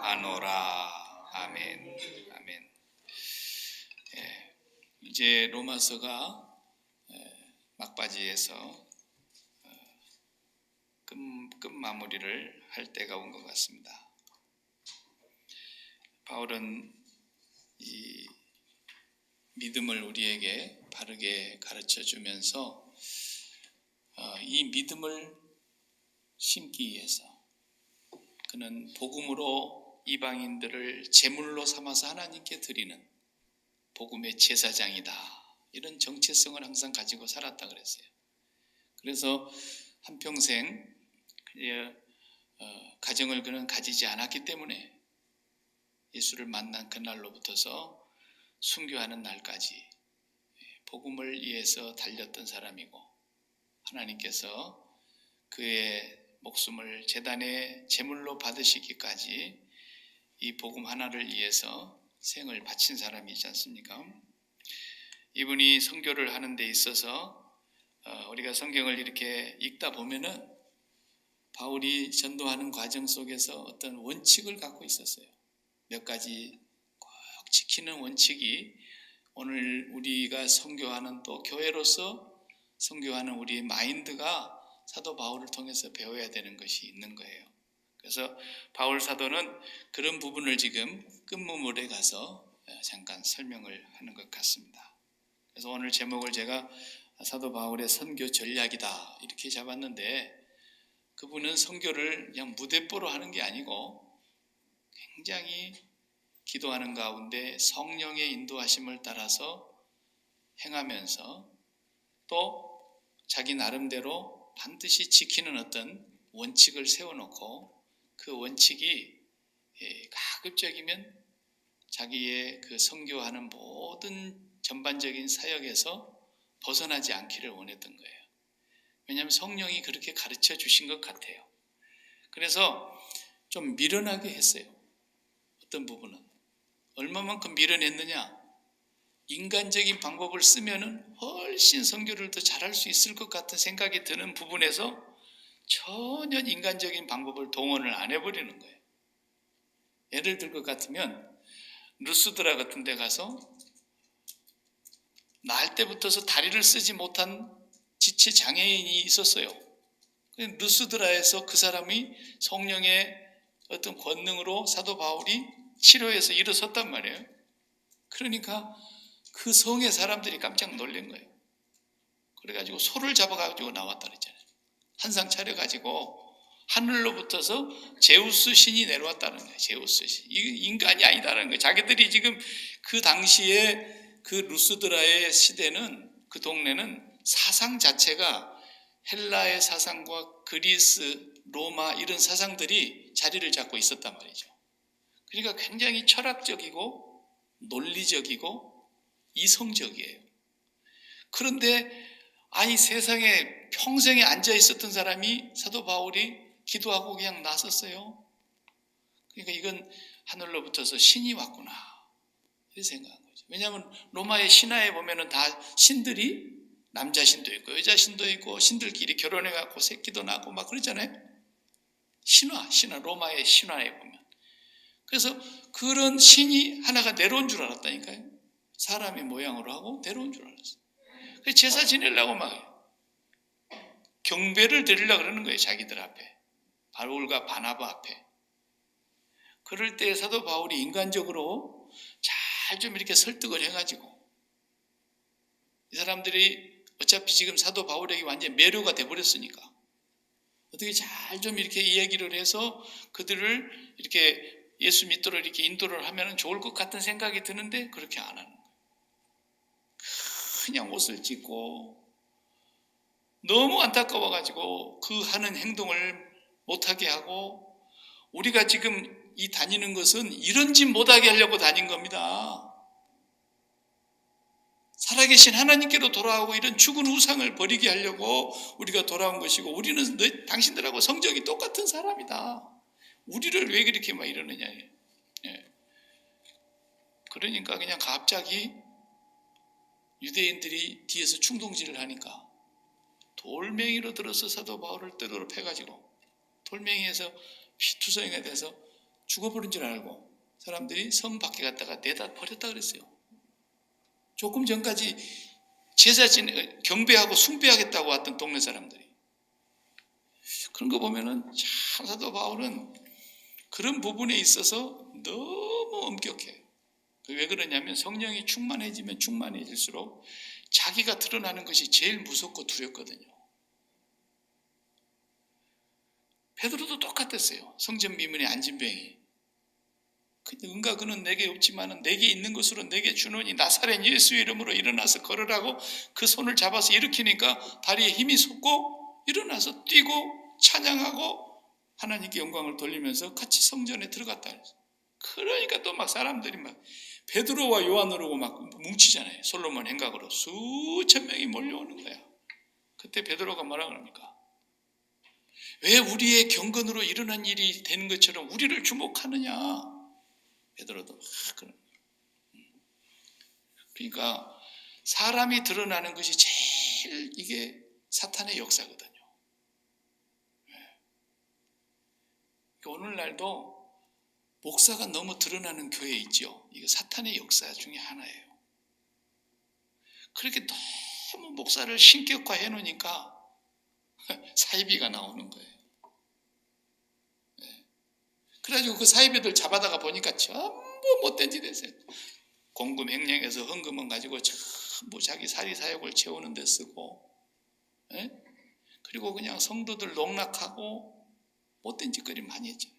하노라. 아멘. 아멘. 예, 이제 로마서가 막바지에서 끝 마무리를 할 때가 온 것 같습니다. 바울은 이 믿음을 우리에게 바르게 가르쳐 주면서 이 믿음을 심기 위해서 그는 복음으로 이방인들을 제물로 삼아서 하나님께 드리는 복음의 제사장이다, 이런 정체성을 항상 가지고 살았다 그랬어요. 그래서 한평생 가정을 그는 가지지 않았기 때문에 예수를 만난 그날로부터서 순교하는 날까지 복음을 위해서 달렸던 사람이고, 하나님께서 그의 목숨을 제단의 제물로 받으시기까지 이 복음 하나를 위해서 생을 바친 사람이지 않습니까? 이분이 선교를 하는 데 있어서 우리가 성경을 이렇게 읽다 보면은 바울이 전도하는 과정 속에서 어떤 원칙을 갖고 있었어요. 몇 가지 꼭 지키는 원칙이 오늘 우리가 선교하는, 또 교회로서 선교하는 우리의 마인드가 사도 바울을 통해서 배워야 되는 것이 있는 거예요. 그래서 바울 사도는 그런 부분을 지금 끝부분에 가서 잠깐 설명을 하는 것 같습니다. 그래서 오늘 제목을 제가 사도 바울의 선교 전략이다 이렇게 잡았는데, 그분은 선교를 그냥 무대뽀로 하는 게 아니고 굉장히 기도하는 가운데 성령의 인도하심을 따라서 행하면서 또 자기 나름대로 반드시 지키는 어떤 원칙을 세워놓고, 그 원칙이 가급적이면 자기의 그 선교하는 모든 전반적인 사역에서 벗어나지 않기를 원했던 거예요. 왜냐하면 성령이 그렇게 가르쳐 주신 것 같아요. 그래서 좀 미련하게 했어요. 어떤 부분은 얼마만큼 미련했느냐, 인간적인 방법을 쓰면은 훨씬 선교를 더 잘할 수 있을 것 같은 생각이 드는 부분에서 전혀 인간적인 방법을 동원을 안 해버리는 거예요. 예를 들 것 같으면 루스드라 같은 데 가서 날 때부터서 다리를 쓰지 못한 지체 장애인이 있었어요. 루스드라에서 그 사람이 성령의 어떤 권능으로 사도 바울이 치료해서 일어섰단 말이에요. 그러니까 그 성의 사람들이 깜짝 놀란 거예요. 그래가지고 소를 잡아가지고 나왔다 그랬잖아요. 한상 차려가지고 하늘로부터서 제우스 신이 내려왔다는 거예요. 제우스 신. 이게 인간이 아니다라는 거예요. 자기들이 지금 그 당시에 그 루스드라의 시대는, 그 동네는 사상 자체가 헬라의 사상과 그리스, 로마 이런 사상들이 자리를 잡고 있었단 말이죠. 그러니까 굉장히 철학적이고 논리적이고 이성적이에요. 그런데 아니 세상에 평생에 앉아 있었던 사람이 사도 바울이 기도하고 그냥 나섰어요. 그러니까 이건 하늘로부터서 신이 왔구나 이렇게 생각한 거죠. 왜냐하면 로마의 신화에 보면은 다 신들이 남자 신도 있고 여자 신도 있고 신들끼리 결혼해갖고 새끼도 낳고 막 그러잖아요. 신화 로마의 신화에 보면. 그래서 그런 신이 하나가 내려온 줄 알았다니까요. 사람의 모양으로 하고 내려온 줄 알았어요. 그래서 제사 지내려고 막 경배를 드리려고 그러는 거예요. 자기들 앞에, 바울과 바나바 앞에. 그럴 때 사도 바울이 인간적으로 잘 좀 이렇게 설득을 해가지고, 이 사람들이 어차피 지금 사도 바울에게 완전 매료가 돼버렸으니까 어떻게 잘 좀 이렇게 이야기를 해서 그들을 이렇게 예수 믿도록 이렇게 인도를 하면 좋을 것 같은 생각이 드는데 그렇게 안 하는 거예요. 그냥 옷을 찢고 너무 안타까워가지고 그 하는 행동을 못하게 하고, 우리가 지금 이 다니는 것은 이런 짓 못하게 하려고 다닌 겁니다. 살아계신 하나님께로 돌아오고 이런 죽은 우상을 버리게 하려고 우리가 돌아온 것이고, 우리는 당신들하고 성적이 똑같은 사람이다. 우리를 왜 그렇게 막 이러느냐. 그러니까 그냥 갑자기 유대인들이 뒤에서 충동질을 하니까 돌멩이로 들어서 사도 바울을 떼도록 패가지고 돌멩이에서 피투성이가 돼서 죽어버린 줄 알고 사람들이 성 밖에 갔다가 내다 버렸다 그랬어요. 조금 전까지 제사 경배하고 숭배하겠다고 왔던 동네 사람들이. 그런 거 보면은 참 사도 바울은 그런 부분에 있어서 너무 엄격해. 왜 그러냐면 성령이 충만해지면 충만해질수록 자기가 드러나는 것이 제일 무섭고 두렵거든요. 베드로도 똑같았어요. 성전 미문의 안진뱅이. 은가 그는 내게 없지만은 내게 있는 것으로 내게 주노니 나사렛 예수의 이름으로 일어나서 걸으라고 그 손을 잡아서 일으키니까 다리에 힘이 솟고 일어나서 뛰고 찬양하고 하나님께 영광을 돌리면서 같이 성전에 들어갔다. 그러니까 또 막 사람들이 막 베드로와 요한으로 막 뭉치잖아요. 솔로몬 행각으로 수천 명이 몰려오는 거야. 그때 베드로가 뭐라 그럽니까? 왜 우리의 경건으로 일어난 일이 되는 것처럼 우리를 주목하느냐? 베드로도 그러니까 사람이 드러나는 것이 제일 이게 사탄의 역사거든요. 오늘날도 목사가 너무 드러나는 교회 있죠. 이거 사탄의 역사 중에 하나예요. 그렇게 너무 목사를 신격화해 놓으니까 사이비가 나오는 거예요. 그래가지고 그 사이비들 잡아다가 보니까 전부 못된 짓 했어요. 공금 횡령해서 헌금은 가지고 전부 자기 사리 사욕을 채우는 데 쓰고, 그리고 그냥 성도들 농락하고 못된 짓거리 많이 했죠.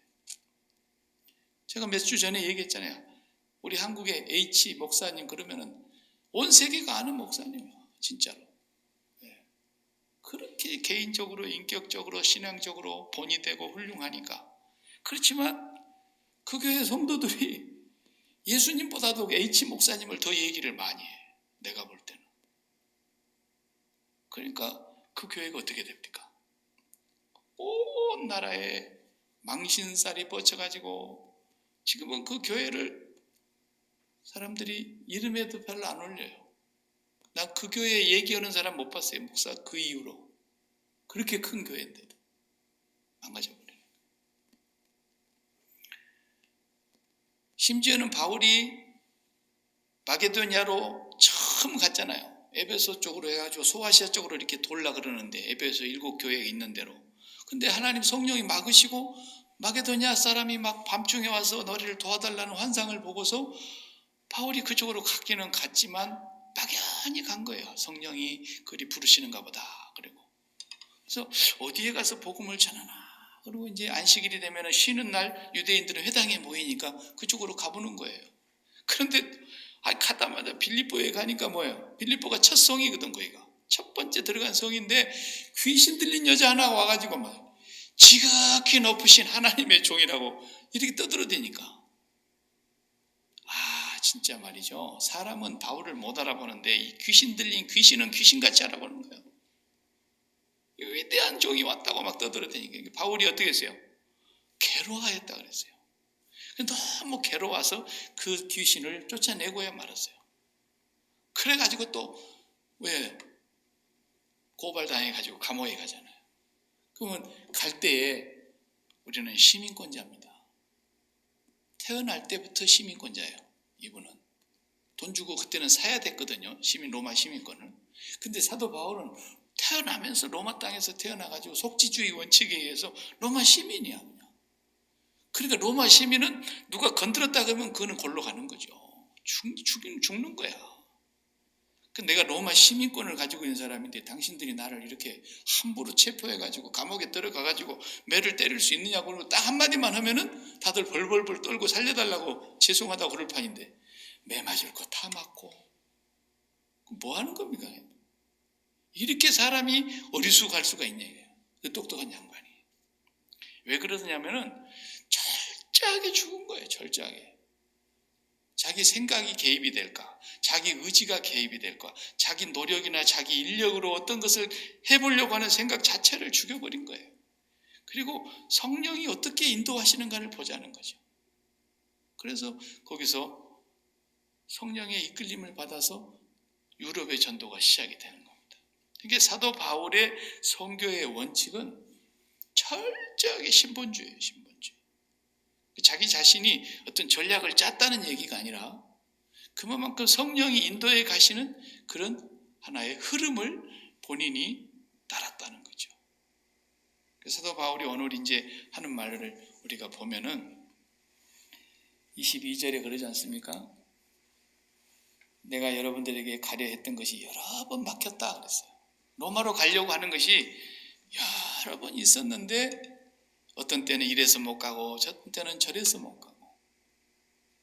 제가 몇 주 전에 얘기했잖아요. 우리 한국의 H 목사님 그러면은 온 세계가 아는 목사님이에요. 진짜로. 그렇게 개인적으로 인격적으로 신앙적으로 본이 되고 훌륭하니까. 그렇지만 그 교회 성도들이 예수님보다도 H 목사님을 더 얘기를 많이 해. 내가 볼 때는. 그러니까 그 교회가 어떻게 됩니까? 온 나라에 망신살이 뻗쳐가지고 지금은 그 교회를 사람들이 이름에도 별로 안 올려요. 난 그 교회 얘기하는 사람 못 봤어요. 목사 그 이후로. 그렇게 큰 교회인데도 망가져버려요. 심지어는 바울이 마게도냐로 처음 갔잖아요. 에베소 쪽으로 해가지고 소아시아 쪽으로 이렇게 돌라 그러는데 에베소 7교회가 있는 대로. 근데 하나님 성령이 막으시고 마게도냐 사람이 막 밤중에 와서 너희를 도와달라는 환상을 보고서 바울이 그쪽으로 갔기는 갔지만 막연히 간 거예요. 성령이 그리 부르시는가 보다. 그리고 그래서 어디에 가서 복음을 전하나. 그리고 이제 안식일이 되면 쉬는 날 유대인들은 회당에 모이니까 그쪽으로 가보는 거예요. 그런데 가다마다 빌립보에 가니까 뭐예요? 빌립보가 첫 성이거든. 거기가 첫 번째 들어간 성인데 귀신 들린 여자 하나가 와가지고 막 지극히 높으신 하나님의 종이라고 이렇게 떠들어대니까 진짜 말이죠. 사람은 바울을 못 알아보는데 이 귀신 들린 귀신은 귀신같이 알아보는 거예요. 위대한 종이 왔다고 막 떠들어대니까 바울이 어떻게 했어요? 괴로워했다 그랬어요. 너무 괴로워서 그 귀신을 쫓아내고야 말았어요. 그래가지고 또 왜 고발당해가지고 감옥에 가잖아요. 그러면 갈 때에 우리는 시민권자입니다. 태어날 때부터 시민권자예요. 이분은 돈 주고 그때는 사야 됐거든요. 로마 시민권을. 근데 사도 바울은 태어나면서 로마 땅에서 태어나가지고 속지주의 원칙에 의해서 로마 시민이야. 그러니까 로마 시민은 누가 건드렸다 그러면 그거는 골로 가는 거죠. 죽는 거야. 내가 로마 시민권을 가지고 있는 사람인데 당신들이 나를 이렇게 함부로 체포해가지고 감옥에 들어가가지고 매를 때릴 수 있느냐고 그러고 딱 한마디만 하면은 다들 벌벌벌 떨고 살려달라고 죄송하다고 그럴 판인데 매 맞을 거 다 맞고 뭐 하는 겁니까? 이렇게 사람이 어리숙할 수가 있냐 이거예요. 그 똑똑한 양반이. 왜 그러냐면은 철저하게 죽은 거예요. 철저하게. 자기 생각이 개입이 될까? 자기 의지가 개입이 될까? 자기 노력이나 자기 인력으로 어떤 것을 해보려고 하는 생각 자체를 죽여버린 거예요. 그리고 성령이 어떻게 인도하시는가를 보자는 거죠. 그래서 거기서 성령의 이끌림을 받아서 유럽의 전도가 시작이 되는 겁니다. 이게 사도 바울의 선교의 원칙은 철저하게 신본주의예요. 신본주의. 자기 자신이 어떤 전략을 짰다는 얘기가 아니라 그만큼 성령이 인도해 가시는 그런 하나의 흐름을 본인이 따랐다는 거죠. 사도 바울이 오늘 이제 하는 말을 우리가 보면은 22절에 그러지 않습니까? 내가 여러분들에게 가려 했던 것이 여러 번 막혔다 그랬어요. 로마로 가려고 하는 것이 여러 번 있었는데 어떤 때는 이래서 못 가고 어떤 때는 저래서 못 가고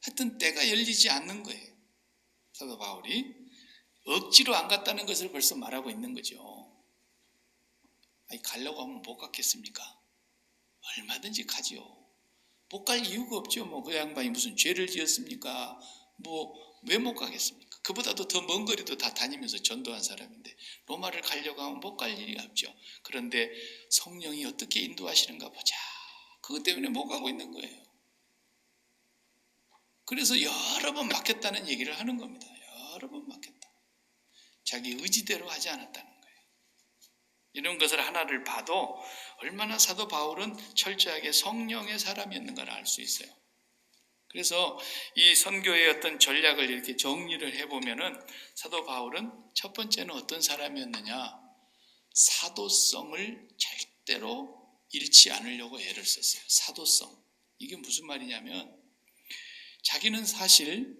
하여튼 때가 열리지 않는 거예요. 사도 바울이 억지로 안 갔다는 것을 벌써 말하고 있는 거죠. 아니, 가려고 하면 못 갔겠습니까? 얼마든지 가지요. 못 갈 이유가 없죠. 그 양반이 무슨 죄를 지었습니까? 왜 못 가겠습니까? 그보다도 더 먼 거리도 다 다니면서 전도한 사람인데 로마를 가려고 하면 못 갈 일이 없죠. 그런데 성령이 어떻게 인도하시는가 보자. 그것 때문에 못 가고 있는 거예요. 그래서 여러 번 막혔다는 얘기를 하는 겁니다. 여러 번 막혔다. 자기 의지대로 하지 않았다는 거예요. 이런 것을 하나를 봐도 얼마나 사도 바울은 철저하게 성령의 사람이었는가를 알 수 있어요. 그래서 이 선교의 어떤 전략을 이렇게 정리를 해보면은 사도 바울은 첫 번째는 어떤 사람이었느냐? 사도성을 절대로 잃지 않으려고 애를 썼어요. 사도성. 이게 무슨 말이냐면 자기는 사실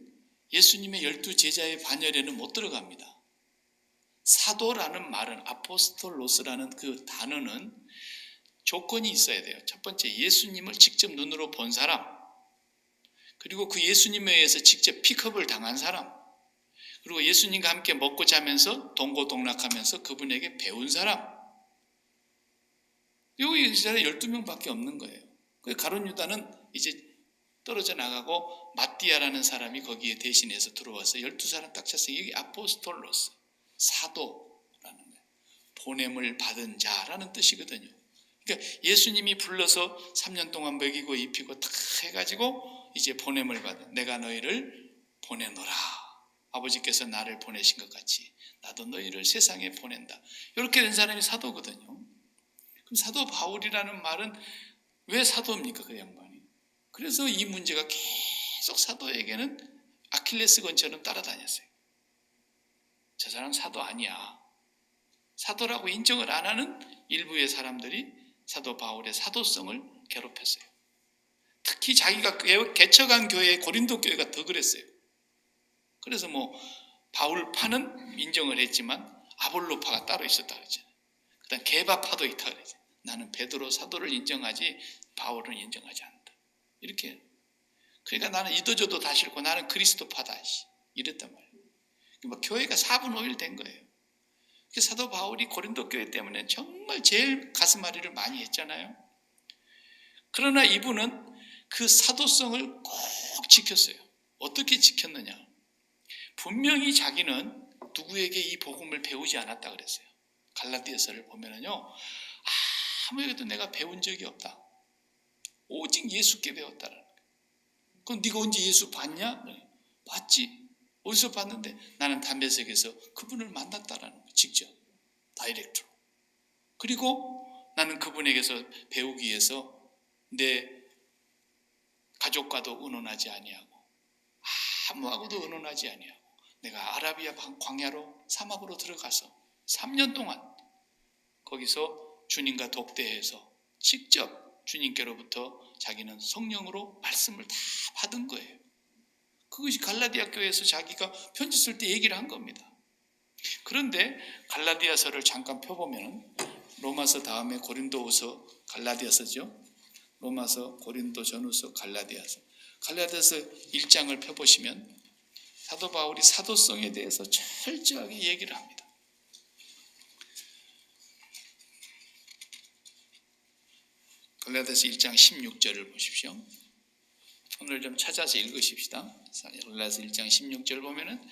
예수님의 12제자의 반열에는 못 들어갑니다. 사도라는 말은 아포스톨로스라는 그 단어는 조건이 있어야 돼요. 첫 번째, 예수님을 직접 눈으로 본 사람, 그리고 그 예수님에 의해서 직접 픽업을 당한 사람, 그리고 예수님과 함께 먹고 자면서 동고동락하면서 그분에게 배운 사람. 여기 이 사람 12명밖에 없는 거예요. 그 가룟 유다는 이제 떨어져 나가고 마띠아라는 사람이 거기에 대신해서 들어와서 12사람 딱 찼어요. 여기 아포스톨로스, 사도라는 거예요. 보냄을 받은 자라는 뜻이거든요. 그러니까 예수님이 불러서 3년 동안 먹이고 입히고 다 해가지고 이제 보냄을 받은, 내가 너희를 보내노라. 아버지께서 나를 보내신 것 같이 나도 너희를 세상에 보낸다. 이렇게 된 사람이 사도거든요. 그럼 사도 바울이라는 말은 왜 사도입니까? 그 양반이. 그래서 이 문제가 계속 사도에게는 아킬레스건처럼 따라다녔어요. 저 사람 사도 아니야. 사도라고 인정을 안 하는 일부의 사람들이 사도 바울의 사도성을 괴롭혔어요. 특히 자기가 개척한 교회 고린도 교회가 더 그랬어요. 그래서 바울파는 인정을 했지만 아볼로파가 따로 있었다 그랬잖아요. 그다음 게바파도 있다 그랬잖아요. 나는 베드로 사도를 인정하지 바울은 인정하지 않는다. 이렇게. 그러니까 나는 이도저도 다 싫고 나는 그리스도파다 이랬단 말이에요. 교회가 4분 5일 된 거예요. 사도 바울이 고린도 교회 때문에 정말 제일 가슴앓이를 많이 했잖아요. 그러나 이분은 그 사도성을 꼭 지켰어요. 어떻게 지켰느냐? 분명히 자기는 누구에게 이 복음을 배우지 않았다 그랬어요. 갈라디아서를 보면은요, 아무에게도 내가 배운 적이 없다. 오직 예수께 배웠다라는 거예요. 그럼 네가 언제 예수 봤냐? 봤지. 어디서 봤는데? 나는 담배석에서 그분을 만났다라는 거예요. 직접 다이렉트로. 그리고 나는 그분에게서 배우기 위해서 내 가족과도 의논하지 아니하고 아무하고도 의논하지 아니하고 내가 아라비아 광야로 사막으로 들어가서 3년 동안 거기서 주님과 독대해서 직접 주님께로부터 자기는 성령으로 말씀을 다 받은 거예요. 그것이 갈라디아 교회에서 자기가 편지 쓸 때 얘기를 한 겁니다. 그런데 갈라디아서를 잠깐 펴보면 로마서 다음에 고린도후서, 갈라디아서죠. 로마서, 고린도 전후서, 갈라디아서. 갈라디아서 1장을 펴보시면 사도 바울이 사도성에 대해서 철저하게 얘기를 합니다. 갈라디아서 1장 16절을 보십시오. 오늘 좀 찾아서 읽으십시다. 갈라디아서 1장 16절 보면은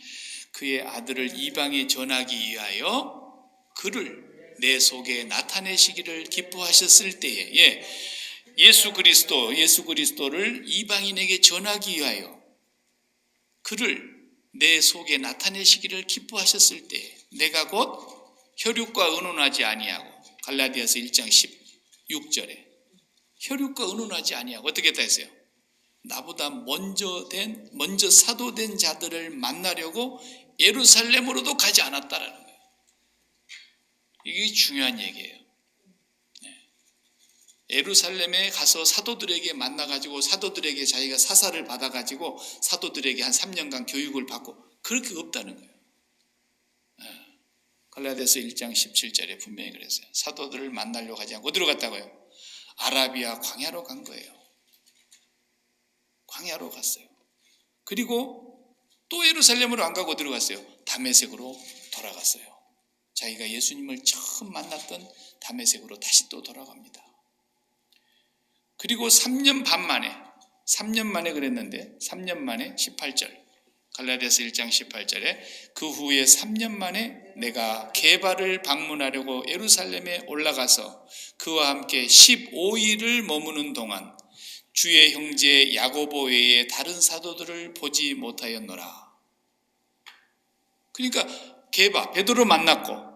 그의 아들을 이방에 전하기 위하여 그를 내 속에 나타내시기를 기뻐하셨을 때에, 예수 그리스도를 이방인에게 전하기 위하여 그를 내 속에 나타내시기를 기뻐하셨을 때 내가 곧 혈육과 의논하지 아니하고, 갈라디아서 1장 16절에 혈육과 의논하지 아니하고 어떻게 했다 했어요? 나보다 먼저 사도된 자들을 만나려고 예루살렘으로도 가지 않았다라는 거예요. 이게 중요한 얘기예요. 예루살렘에 가서 사도들에게 만나가지고 사도들에게 자기가 사사를 받아가지고 사도들에게 한 3년간 교육을 받고 그렇게 없다는 거예요. 갈라디아서 1장 17절에 분명히 그랬어요. 사도들을 만나려고 하지 않고 어디로 갔다고요? 아라비아 광야로 간 거예요. 광야로 갔어요. 그리고 또 예루살렘으로 안 가고 어디로 갔어요? 다메섹으로 돌아갔어요. 자기가 예수님을 처음 만났던 다메섹으로 다시 또 돌아갑니다. 그리고 3년 만에 그랬는데 3년 만에 18절 갈라디아서 1장 18절에 그 후에 3년 만에 내가 게바를 방문하려고 예루살렘에 올라가서 그와 함께 15일을 머무는 동안 주의 형제 야고보 외에 다른 사도들을 보지 못하였노라. 그러니까 게바, 베드로 만났고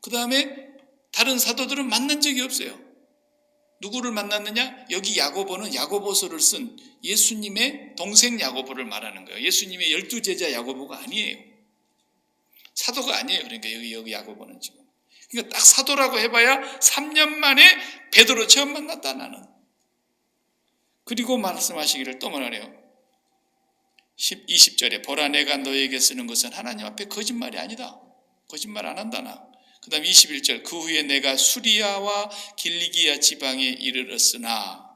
그 다음에 다른 사도들은 만난 적이 없어요. 누구를 만났느냐? 여기 야고보는 야고보서를 쓴 예수님의 동생 야고보를 말하는 거예요. 예수님의 12제자 야고보가 아니에요. 사도가 아니에요. 그러니까 여기 야고보는 지금. 그러니까 딱 사도라고 해봐야 3년 만에 베드로 처음 만났다 나는. 그리고 말씀하시기를 또 말하래요. 20절에 보라 내가 너에게 쓰는 것은 하나님 앞에 거짓말이 아니다. 거짓말 안 한다 나. 그 다음 21절 그 후에 내가 수리아와 길리기아 지방에 이르렀으나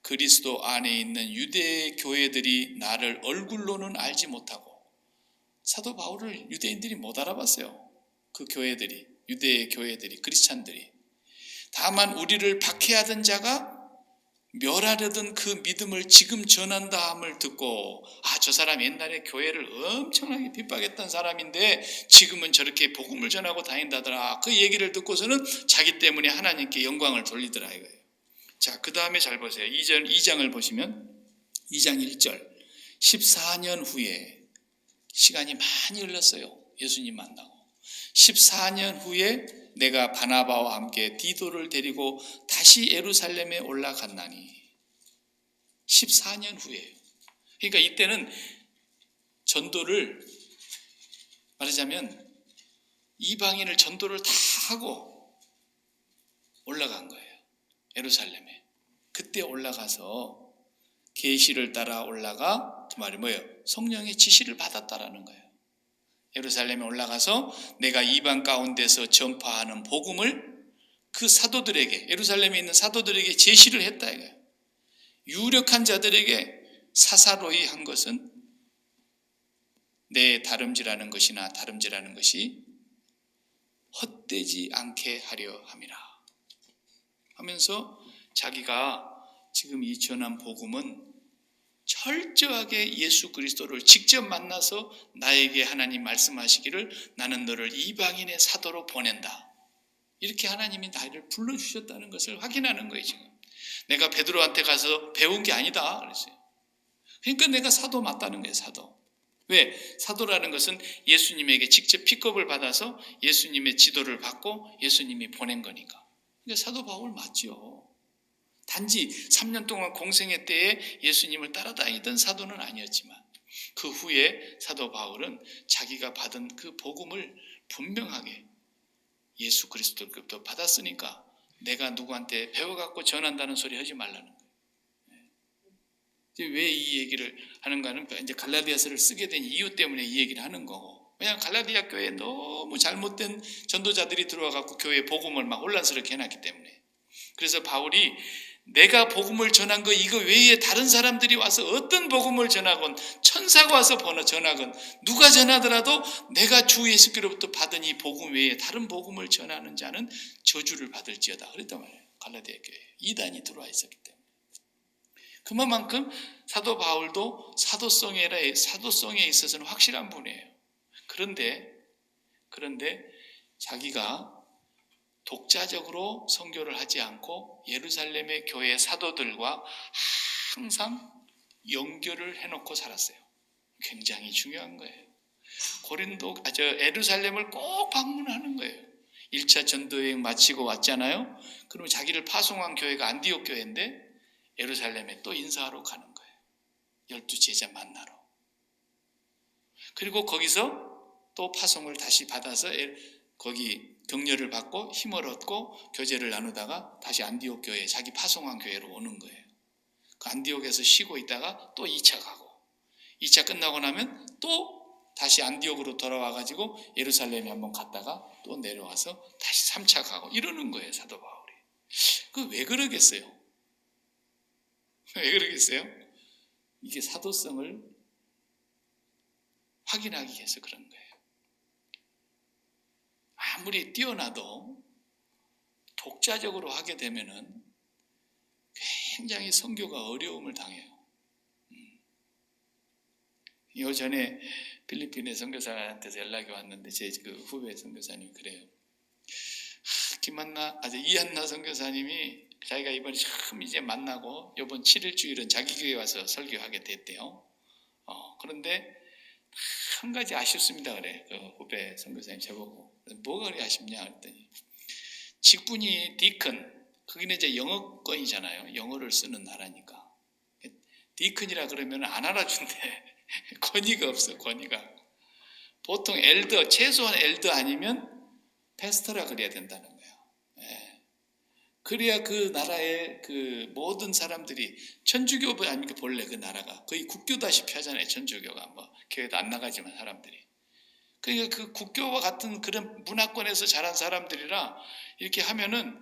그리스도 안에 있는 유대 교회들이 나를 얼굴로는 알지 못하고 사도 바울을 유대인들이 못 알아봤어요. 그 교회들이 유대의 교회들이 크리스찬들이 다만 우리를 박해하던 자가 멸하려던 그 믿음을 지금 전한다 함을 듣고 저 사람 옛날에 교회를 엄청나게 핍박했던 사람인데 지금은 저렇게 복음을 전하고 다닌다더라. 그 얘기를 듣고서는 자기 때문에 하나님께 영광을 돌리더라 이거예요. 자, 그 다음에 잘 보세요. 2장을 보시면 2장 1절 14년 후에 시간이 많이 흘렀어요. 예수님 만나고 14년 후에 내가 바나바와 함께 디도를 데리고 다시 예루살렘에 올라갔나니 14년 후에요. 그러니까 이때는 전도를 말하자면 이방인을 전도를 다 하고 올라간 거예요. 예루살렘에. 그때 올라가서 계시를 따라 올라가 그 말이 뭐예요? 성령의 지시를 받았다라는 거예요. 예루살렘에 올라가서 내가 이방 가운데서 전파하는 복음을 그 사도들에게 예루살렘에 있는 사도들에게 제시를 했다 이거예요. 유력한 자들에게 사사로이 한 것은 내 다름질하는 것이 헛되지 않게 하려 함이라 하면서 자기가 지금 이 전한 복음은 철저하게 예수 그리스도를 직접 만나서 나에게 하나님 말씀하시기를 나는 너를 이방인의 사도로 보낸다. 이렇게 하나님이 나를 불러주셨다는 것을 확인하는 거예요. 지금 내가 베드로한테 가서 배운 게 아니다 그랬어요. 그러니까 내가 사도 맞다는 거예요. 사도. 왜? 사도라는 것은 예수님에게 직접 픽업을 받아서 예수님의 지도를 받고 예수님이 보낸 거니까. 그러니까 사도 바울 맞죠. 단지 3년 동안 공생애 때에 예수님을 따라다니던 사도는 아니었지만 그 후에 사도 바울은 자기가 받은 그 복음을 분명하게 예수 그리스도로부터 받았으니까 내가 누구한테 배워갖고 전한다는 소리 하지 말라는 거예요. 왜 이 얘기를 하는가는 이제 갈라디아서를 쓰게 된 이유 때문에 이 얘기를 하는 거고. 왜냐하면 갈라디아 교회에 너무 잘못된 전도자들이 들어와갖고 교회 복음을 막 혼란스럽게 해놨기 때문에. 그래서 바울이 내가 복음을 전한 거 이거 외에 다른 사람들이 와서 어떤 복음을 전하건 천사가 와서 전하건 누가 전하더라도 내가 주 예수께로부터 받은 이 복음 외에 다른 복음을 전하는 자는 저주를 받을지어다 그랬단 말이에요. 갈라디아 교회에 이단이 들어와 있었기 때문에. 그만큼 사도 바울도 사도성에 있어서는 확실한 분이에요. 그런데 자기가 독자적으로 선교를 하지 않고 예루살렘의 교회 사도들과 항상 연결을 해놓고 살았어요. 굉장히 중요한 거예요. 예루살렘을 꼭 방문하는 거예요. 1차 전도여행 마치고 왔잖아요. 그러면 자기를 파송한 교회가 안디옥 교회인데 예루살렘에 또 인사하러 가는 거예요. 12 제자 만나러. 그리고 거기서 또 파송을 다시 받아서 거기 격려를 받고 힘을 얻고 교제를 나누다가 다시 안디옥 교회, 자기 파송한 교회로 오는 거예요. 그 안디옥에서 쉬고 있다가 또 2차 가고, 2차 끝나고 나면 또 다시 안디옥으로 돌아와가지고 예루살렘에 한번 갔다가 또 내려와서 다시 3차 가고 이러는 거예요, 사도 바울이. 그 왜 그러겠어요? 왜 그러겠어요? 이게 사도성을 확인하기 위해서 그런 거예요. 아무리 뛰어나도 독자적으로 하게 되면은 굉장히 선교가 어려움을 당해요. 요 전에 필리핀의 선교사한테서 연락이 왔는데 제 그 후배 선교사님이 그래요. 이한나 선교사님이 자기가 이번에 처음 이제 만나고 이번 7일주일은 자기 교회에 와서 설교하게 됐대요. 그런데 한 가지 아쉽습니다 그래. 그 후배 선교사님 저보고 뭐가 그리 아쉽냐 했더니 직분이 디큰, 거기는 이제 영어권이잖아요. 영어를 쓰는 나라니까. 디큰이라 그러면 안 알아준대. 권위가 없어, 권위가. 보통 엘더, 최소한 엘더 아니면 패스터라 그래야 된다는 거예요. 예. 그래야 그 나라의 그 모든 사람들이, 천주교 아닙니까 본래 그 나라가 거의 국교다시피 하잖아요. 천주교가 뭐 교회도 안 나가지만 사람들이. 그러니까 그 국교와 같은 그런 문화권에서 자란 사람들이라 이렇게 하면은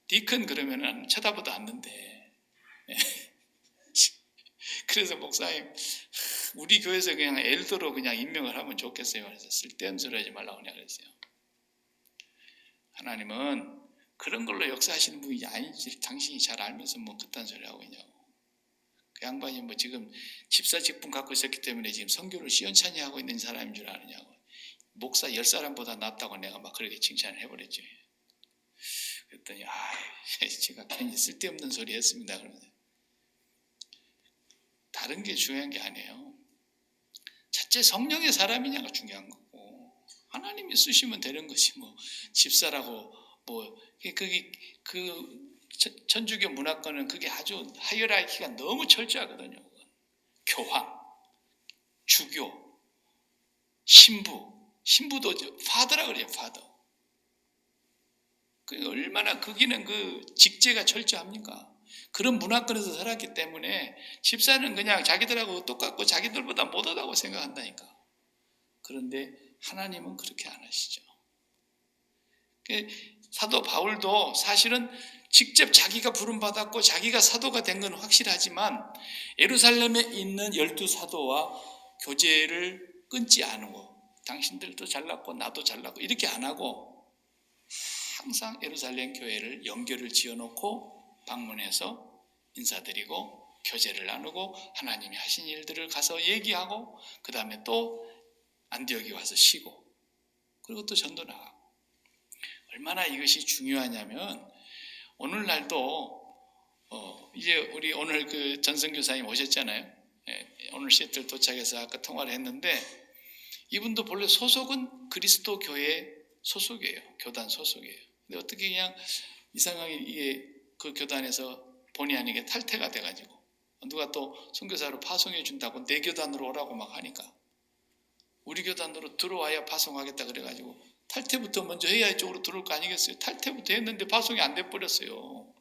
디큰 그러면은 쳐다보도 않는데. 예. 그래서 목사님, 우리 교회에서 그냥 엘더로 그냥 임명을 하면 좋겠어요. 그래서 쓸데없는 소리 하지 말라고 그냥 그랬어요. 하나님은 그런 걸로 역사하시는 분이 아니지. 당신이 잘 알면서 뭐 그딴 소리 하고 있냐고. 그 양반이 뭐 지금 집사 직분 갖고 있었기 때문에 지금 선교를 시원찮게 하고 있는 사람인 줄 아느냐고. 목사 10사람보다 낫다고 내가 막 그렇게 칭찬을 해버렸죠. 그랬더니 제가 괜히 쓸데없는 소리 했습니다. 그러면 다른 게 중요한 게 아니에요. 첫째 성령의 사람이냐가 중요한 거고, 하나님이 쓰시면 되는 것이 뭐 집사라고 뭐 그 천주교 문화권은 그게 아주 하이어라키가 너무 철저하거든요. 교황, 주교, 신부도 파더라 그래요, 파더. 얼마나 거기는 그 직제가 철저합니까? 그런 문화권에서 살았기 때문에 집사는 그냥 자기들하고 똑같고 자기들보다 못하다고 생각한다니까. 그런데 하나님은 그렇게 안 하시죠. 사도 바울도 사실은 직접 자기가 부름받았고 자기가 사도가 된 건 확실하지만 예루살렘에 있는 12사도와 교제를 끊지 않고, 당신들도 잘났고 나도 잘났고 이렇게 안 하고 항상 예루살렘 교회를 연결을 지어놓고 방문해서 인사드리고 교제를 나누고 하나님이 하신 일들을 가서 얘기하고 그 다음에 또 안디옥에 와서 쉬고 그리고 또 전도 나가고. 얼마나 이것이 중요하냐면 오늘날도 이제 우리 오늘 그 전성교사님 오셨잖아요. 오늘 시애틀 도착해서 아까 통화를 했는데 이분도 본래 소속은 그리스도 교회 소속이에요. 교단 소속이에요. 근데 어떻게 그냥 이상하게 이게 그 교단에서 본의 아니게 탈퇴가 돼가지고 누가 또 선교사로 파송해 준다고 내 교단으로 오라고 막 하니까 우리 교단으로 들어와야 파송하겠다 그래가지고 탈퇴부터 먼저 해야 이쪽으로 들어올 거 아니겠어요? 탈퇴부터 했는데 파송이 안 돼버렸어요.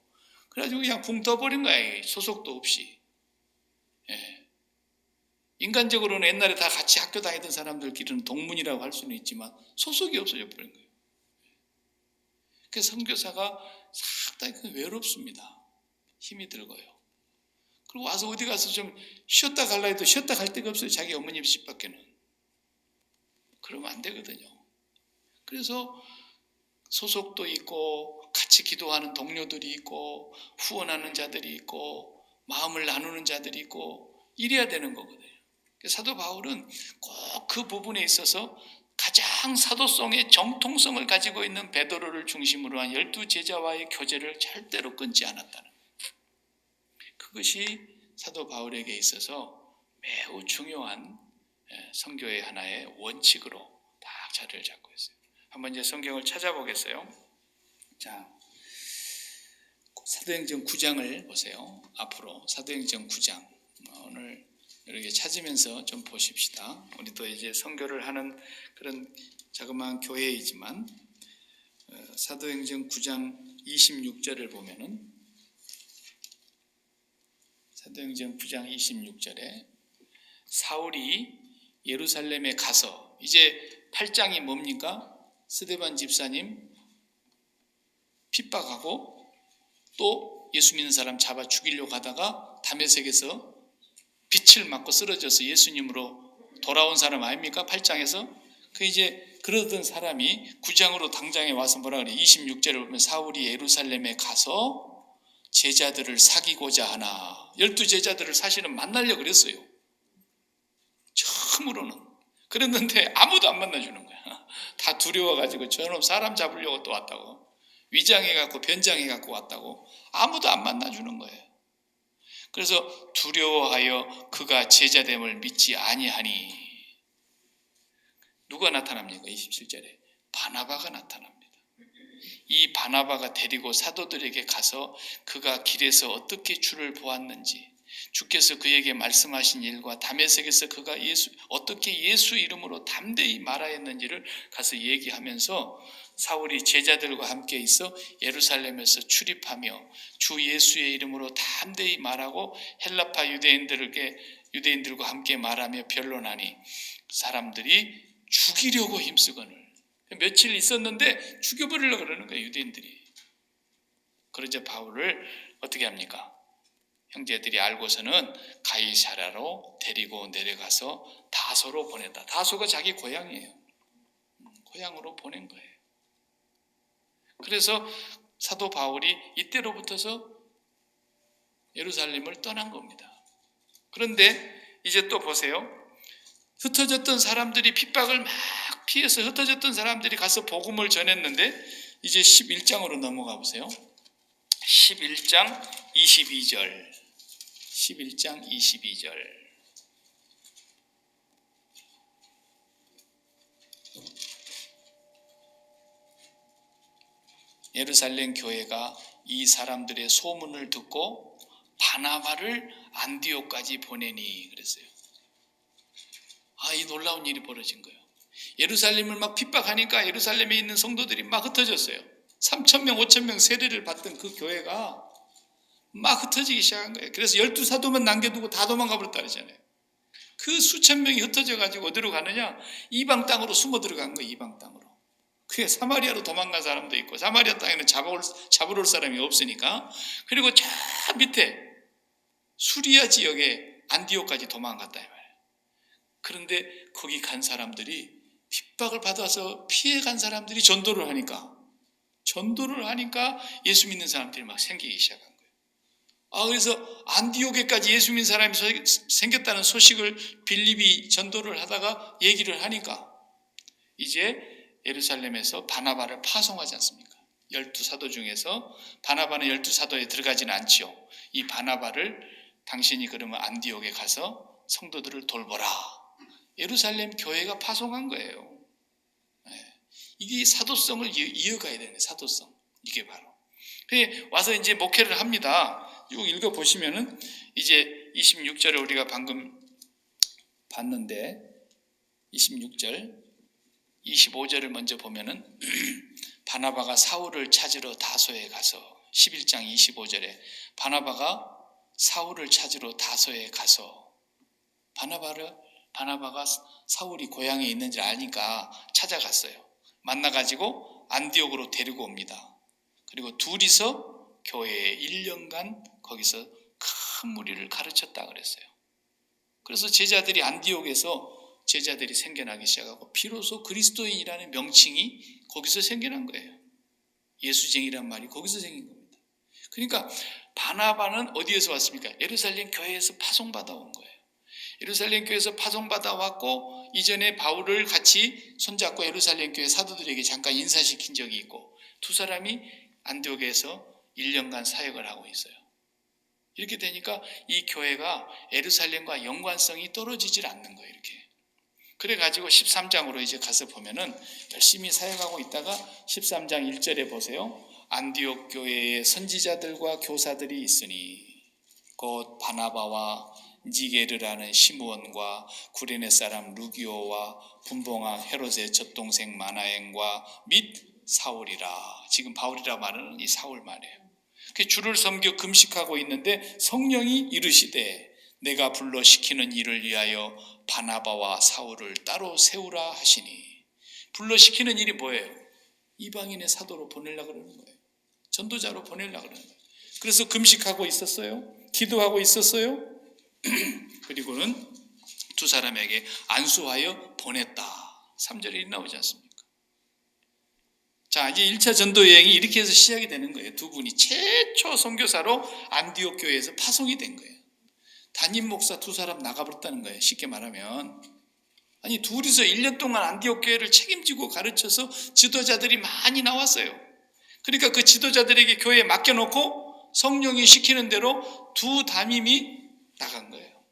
그래가지고 그냥 붕 떠버린 거야. 소속도 없이. 예. 인간적으로는 옛날에 다 같이 학교 다니던 사람들끼리는 동문이라고 할 수는 있지만 소속이 없어져 버린 거예요. 그래서 선교사가 상당히 외롭습니다. 힘이 들고요. 그리고 와서 어디 가서 좀 쉬었다 갈라 해도 쉬었다 갈 데가 없어요. 자기 어머님 집 밖에는. 그러면 안 되거든요. 그래서 소속도 있고 같이 기도하는 동료들이 있고 후원하는 자들이 있고 마음을 나누는 자들이 있고 이래야 되는 거거든요. 사도 바울은 꼭 그 부분에 있어서 가장 사도성의 정통성을 가지고 있는 베드로를 중심으로 한 12제자와의 교제를 절대로 끊지 않았다는 거예요. 그것이 사도 바울에게 있어서 매우 중요한 선교의 하나의 원칙으로 딱 자리를 잡고 있어요. 한번 이제 성경을 찾아보겠어요. 자, 사도행전 9장을 보세요. 앞으로 사도행전 9장. 오늘 이렇게 찾으면서 좀 보십시다. 우리도 이제 선교를 하는 그런 자그마한 교회이지만 사도행전 9장 26절을 보면은 사도행전 9장 26절에 사울이 예루살렘에 가서 이제 8장이 뭡니까? 스데반 집사님 핍박하고 또 예수 믿는 사람 잡아 죽이려고 하다가 다메섹에서 빛을 맞고 쓰러져서 예수님으로 돌아온 사람 아닙니까? 8장에서 그 이제 그러던 사람이 9장으로 당장에 와서 뭐라 그래? 26절을 보면 사울이 예루살렘에 가서 제자들을 사귀고자 하나 12제자들을 사실은 만나려고 그랬어요. 처음으로는. 그랬는데 아무도 안 만나주는 거야. 다 두려워가지고 저놈 사람 잡으려고 또 왔다고. 위장해갖고 변장해갖고 왔다고. 아무도 안 만나주는 거예요. 그래서 두려워하여 그가 제자됨을 믿지 아니하니 누가 나타납니까? 27절에 바나바가 나타납니다. 이 바나바가 데리고 사도들에게 가서 그가 길에서 어떻게 주를 보았는지 주께서 그에게 말씀하신 일과 다메섹에서 그가 어떻게 예수 이름으로 담대히 말하였는지를 가서 얘기하면서 사울이 제자들과 함께 있어 예루살렘에서 출입하며 주 예수의 이름으로 담대히 말하고 헬라파 유대인들과 함께 말하며 변론하니 사람들이 죽이려고 힘쓰거늘. 며칠 있었는데 죽여버리려고 그러는 거예요, 유대인들이. 그러자 바울을 어떻게 합니까? 형제들이 알고서는 가이사랴로 데리고 내려가서 다소로 보냈다. 다소가 자기 고향이에요. 고향으로 보낸 거예요. 그래서 사도 바울이 이때로부터서 예루살렘을 떠난 겁니다. 그런데 이제 또 보세요. 흩어졌던 사람들이 핍박을 막 피해서 흩어졌던 사람들이 가서 복음을 전했는데 이제 11장으로 넘어가 보세요. 11장 22절 11장 22절 예루살렘 교회가 이 사람들의 소문을 듣고 바나바를 안디옥까지 보내니 그랬어요. 이 놀라운 일이 벌어진 거예요. 예루살렘을 막 핍박하니까 예루살렘에 있는 성도들이 막 흩어졌어요. 3,000명, 5,000명 세례를 받던 그 교회가 막 흩어지기 시작한 거예요. 그래서 12사도만 남겨두고 다 도망가 버렸다 그러잖아요. 그 수천 명이 흩어져가지고 어디로 가느냐? 이방 땅으로 숨어 들어간 거예요. 이방 땅으로. 그게 사마리아로 도망간 사람도 있고 사마리아 땅에는 잡으러 올 사람이 없으니까. 그리고 저 밑에 수리아 지역에 안디옥까지 도망갔다 이 말이에요. 그런데 거기 간 사람들이 핍박을 받아서 피해간 사람들이 전도를 하니까 예수 믿는 사람들이 막 생기기 시작한 거예요. 그래서 안디옥에까지 예수 믿는 사람이 생겼다는 소식을 빌립이 전도를 하다가 얘기를 하니까 이제 예루살렘에서 바나바를 파송하지 않습니까? 12사도 중에서 바나바는 12사도에 들어가지는 않지요. 이 바나바를 당신이 그러면 안디옥에 가서 성도들을 돌보라. 예루살렘 교회가 파송한 거예요. 이게 사도성을 이어가야 되는 사도성. 이게 바로. 와서 이제 목회를 합니다. 쭉 읽어보시면은 이제 26절을 우리가 방금 봤는데 26절, 25절을 먼저 보면은 바나바가 사울을 찾으러 다소에 가서 11장 25절에 바나바가 사울을 찾으러 다소에 가서 바나바가 사울이 고향에 있는지 아니까 찾아갔어요. 만나가지고 안디옥으로 데리고 옵니다. 그리고 둘이서 교회에 1년간 거기서 큰 무리를 가르쳤다 그랬어요. 그래서 제자들이 안디옥에서 제자들이 생겨나기 시작하고 비로소 그리스도인이라는 명칭이 거기서 생겨난 거예요. 예수쟁이란 말이 거기서 생긴 겁니다. 그러니까 바나바는 어디에서 왔습니까? 예루살렘 교회에서 파송받아 온 거예요. 예루살렘 교회에서 파송받아 왔고 이전에 바울을 같이 손잡고 예루살렘 교회 사도들에게 잠깐 인사시킨 적이 있고 두 사람이 안디옥에서 1년간 사역을 하고 있어요. 이렇게 되니까 이 교회가 예루살렘과 연관성이 떨어지질 않는 거예요. 이렇게. 그래가지고 13장으로 이제 가서 보면은 열심히 사역하고 있다가 13장 1절에 보세요. 안디옥 교회에 선지자들과 교사들이 있으니 곧 바나바와 니게르라는 시므온과 구레네 사람 루기오와 분봉왕 헤롯의 젖동생 마나엔과 및 사울이라. 지금 바울이라 말하는 이 사울 말이에요. 주를 섬겨 금식하고 있는데 성령이 이르시되 내가 불러 시키는 일을 위하여 바나바와 사울을 따로 세우라 하시니. 불러 시키는 일이 뭐예요? 이방인의 사도로 보내려고 그러는 거예요. 전도자로 보내려고 그러는 거예요. 그래서 금식하고 있었어요. 기도하고 있었어요. 그리고는 두 사람에게 안수하여 보냈다. 3절에 나오지 않습니까? 자, 이제 1차 전도 여행이 이렇게 해서 시작이 되는 거예요. 두 분이 최초 선교사로 안디옥 교회에서 파송이 된 거예요. 담임 목사 두 사람 나가버렸다는 거예요. 쉽게 말하면. 아니, 둘이서 1년 동안 안디옥 교회를 책임지고 가르쳐서 지도자들이 많이 나왔어요. 그러니까 그 지도자들에게 교회에 맡겨놓고 성령이 시키는 대로 두 담임이 나간 거예요.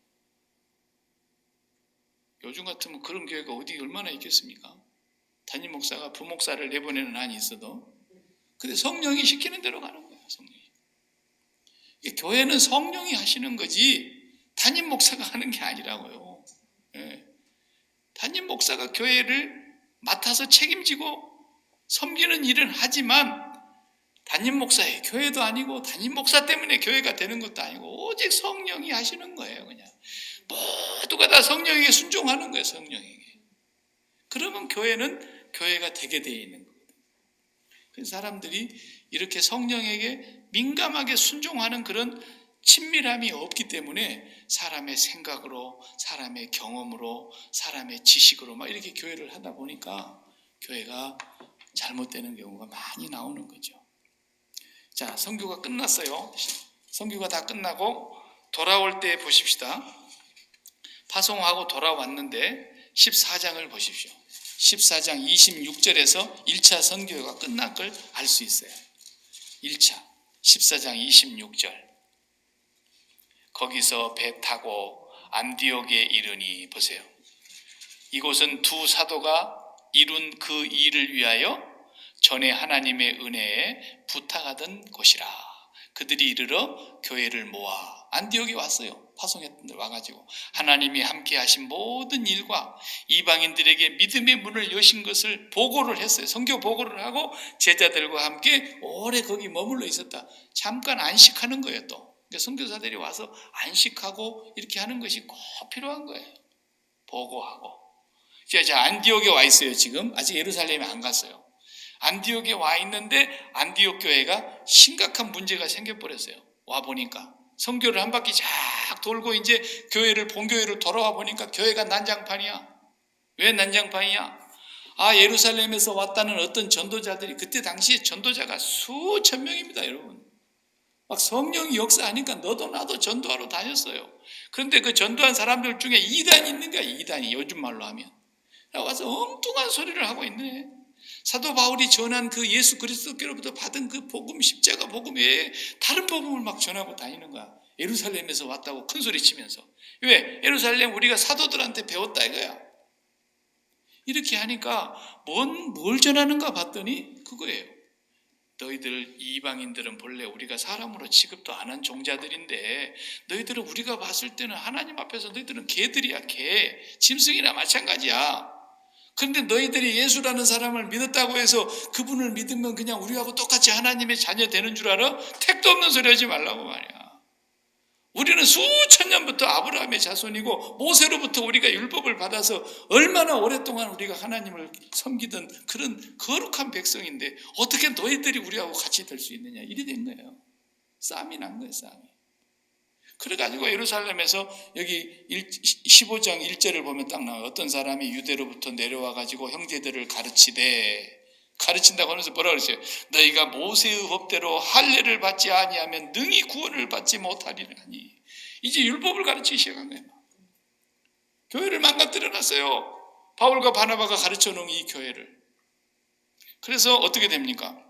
요즘 같으면 그런 교회가 어디 얼마나 있겠습니까? 담임 목사가 부목사를 내보내는 한이 있어도. 근데 성령이 시키는 대로 가는 거예요. 성령이. 교회는 성령이 하시는 거지 담임 목사가 하는 게 아니라고요. 예. 담임 목사가 교회를 맡아서 책임지고 섬기는 일은 하지만 담임 목사의 교회도 아니고 담임 목사 때문에 교회가 되는 것도 아니고 오직 성령이 하시는 거예요. 그냥 모두가 다 성령에게 순종하는 거예요. 성령에게. 그러면 교회는 교회가 되게 되어 있는 거거든요. 그래서 사람들이 이렇게 성령에게 민감하게 순종하는 그런 친밀함이 없기 때문에 사람의 생각으로, 사람의 경험으로, 사람의 지식으로 막 이렇게 교회를 하다 보니까 교회가 잘못되는 경우가 많이 나오는 거죠. 자, 선교가 끝났어요. 선교가 다 끝나고 돌아올 때 보십시다. 파송하고 돌아왔는데 14장을 보십시오. 14장 26절에서 1차 선교가 끝난 걸 알 수 있어요. 1차 14장 26절. 거기서 배 타고 안디옥에 이르니, 보세요. 이곳은 두 사도가 이룬 그 일을 위하여 전에 하나님의 은혜에 부탁하던 곳이라. 그들이 이르러 교회를 모아 안디옥에 왔어요. 파송했던 데 와가지고 하나님이 함께 하신 모든 일과 이방인들에게 믿음의 문을 여신 것을 보고를 했어요. 선교 보고를 하고 제자들과 함께 오래 거기 머물러 있었다. 잠깐 안식하는 거예요. 또 선교사들이 와서 안식하고 이렇게 하는 것이 꼭 필요한 거예요. 보고하고. 자, 안디옥에 와 있어요. 지금 아직 예루살렘에 안 갔어요. 안디옥에 와 있는데 안디옥 교회가 심각한 문제가 생겨버렸어요. 와 보니까 선교를 한 바퀴 쫙 돌고 이제 교회를 본교회로 돌아와 보니까 교회가 난장판이야. 왜 난장판이야? 예루살렘에서 왔다는 어떤 전도자들이, 그때 당시에 전도자가 수천 명입니다, 여러분. 막 성령이 역사하니까 너도 나도 전도하러 다녔어요. 그런데 그 전도한 사람들 중에 이단이 있는 거야. 이단이, 요즘 말로 하면. 와서 엉뚱한 소리를 하고 있네. 사도 바울이 전한 그 예수 그리스도께로부터 받은 그 복음, 십자가 복음 외에 다른 복음을 막 전하고 다니는 거야. 예루살렘에서 왔다고 큰 소리 치면서. 왜? 예루살렘 우리가 사도들한테 배웠다 이거야. 이렇게 하니까 뭘 전하는가 봤더니 그거예요. 너희들 이방인들은 본래 우리가 사람으로 취급도 안 한 종자들인데 너희들은 우리가 봤을 때는 하나님 앞에서 너희들은 개들이야. 개, 짐승이나 마찬가지야. 그런데 너희들이 예수라는 사람을 믿었다고 해서 그분을 믿으면 그냥 우리하고 똑같이 하나님의 자녀 되는 줄 알아? 택도 없는 소리 하지 말라고 말이야. 우리는 수천 년부터 아브라함의 자손이고 모세로부터 우리가 율법을 받아서 얼마나 오랫동안 우리가 하나님을 섬기던 그런 거룩한 백성인데 어떻게 너희들이 우리하고 같이 될 수 있느냐, 이래 된 거예요. 싸움이 난 거예요. 싸움이. 그래가지고 예루살렘에서 여기 15장 1절을 보면 딱 나와요. 어떤 사람이 유대로부터 내려와가지고 형제들을 가르친다고 하면서 뭐라 그랬어요? 너희가 모세의 법대로 할례를 받지 아니하면 능히 구원을 받지 못하리라니. 이제 율법을 가르치기 시작한 거예요. 교회를 망가뜨려 놨어요. 바울과 바나바가 가르쳐 놓은 이 교회를. 그래서 어떻게 됩니까?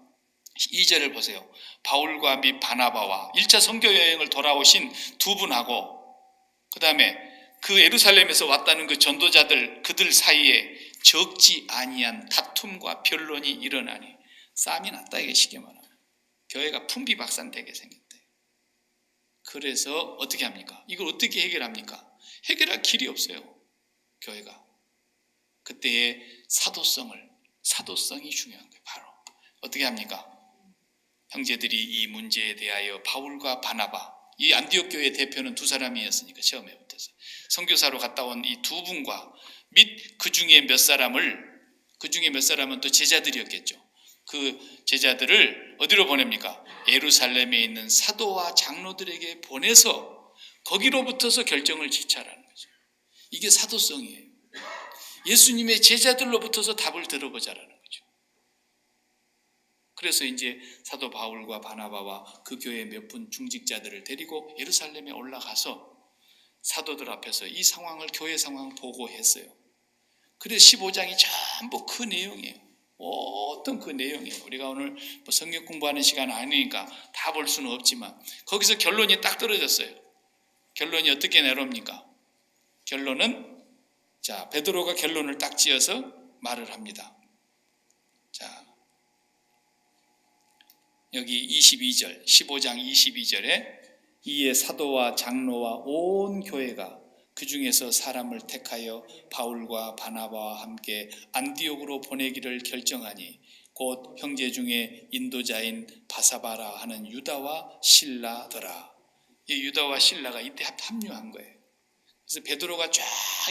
2절을 보세요. 바울과 및 바나바와 1차 선교 여행을 돌아오신 두 분하고 그 다음에 그 예루살렘에서 왔다는 그 전도자들, 그들 사이에 적지 아니한 다툼과 변론이 일어나니 싸움이 났다, 이게 쉽게 말하면. 교회가 풍비박산되게 생겼대. 그래서 어떻게 합니까? 이걸 어떻게 해결합니까? 해결할 길이 없어요. 교회가. 그때의 사도성이 중요한 거예요. 바로 어떻게 합니까? 형제들이 이 문제에 대하여 바울과 바나바, 이 안디옥 교회 대표는 두 사람이었으니까 처음에 붙어서 선교사로 갔다 온 이 두 분과 및 그 중에 몇 사람은 또 제자들이었겠죠. 그 제자들을 어디로 보냅니까? 예루살렘에 있는 사도와 장로들에게 보내서 거기로부터서 결정을 지찰하는 거죠. 이게 사도성이에요. 예수님의 제자들로부터서 답을 들어보자라는 거죠. 그래서 이제 사도 바울과 바나바와 그 교회 몇 분 중직자들을 데리고 예루살렘에 올라가서 사도들 앞에서 이 상황을, 교회 상황을 보고했어요. 그래서 15장이 전부 그 내용이에요. 어떤 그 내용이에요. 우리가 오늘 뭐 성경 공부하는 시간 아니니까 다 볼 수는 없지만 거기서 결론이 딱 떨어졌어요. 결론이 어떻게 내려옵니까? 결론은, 자, 베드로가 결론을 딱 지어서 말을 합니다. 자, 여기 22절, 15장 22절에 이에 사도와 장로와 온 교회가 그 중에서 사람을 택하여 바울과 바나바와 함께 안디옥으로 보내기를 결정하니 곧 형제 중에 인도자인 바사바라 하는 유다와 실라더라. 이 유다와 실라가 이때 합류한 거예요. 그래서 베드로가 쫙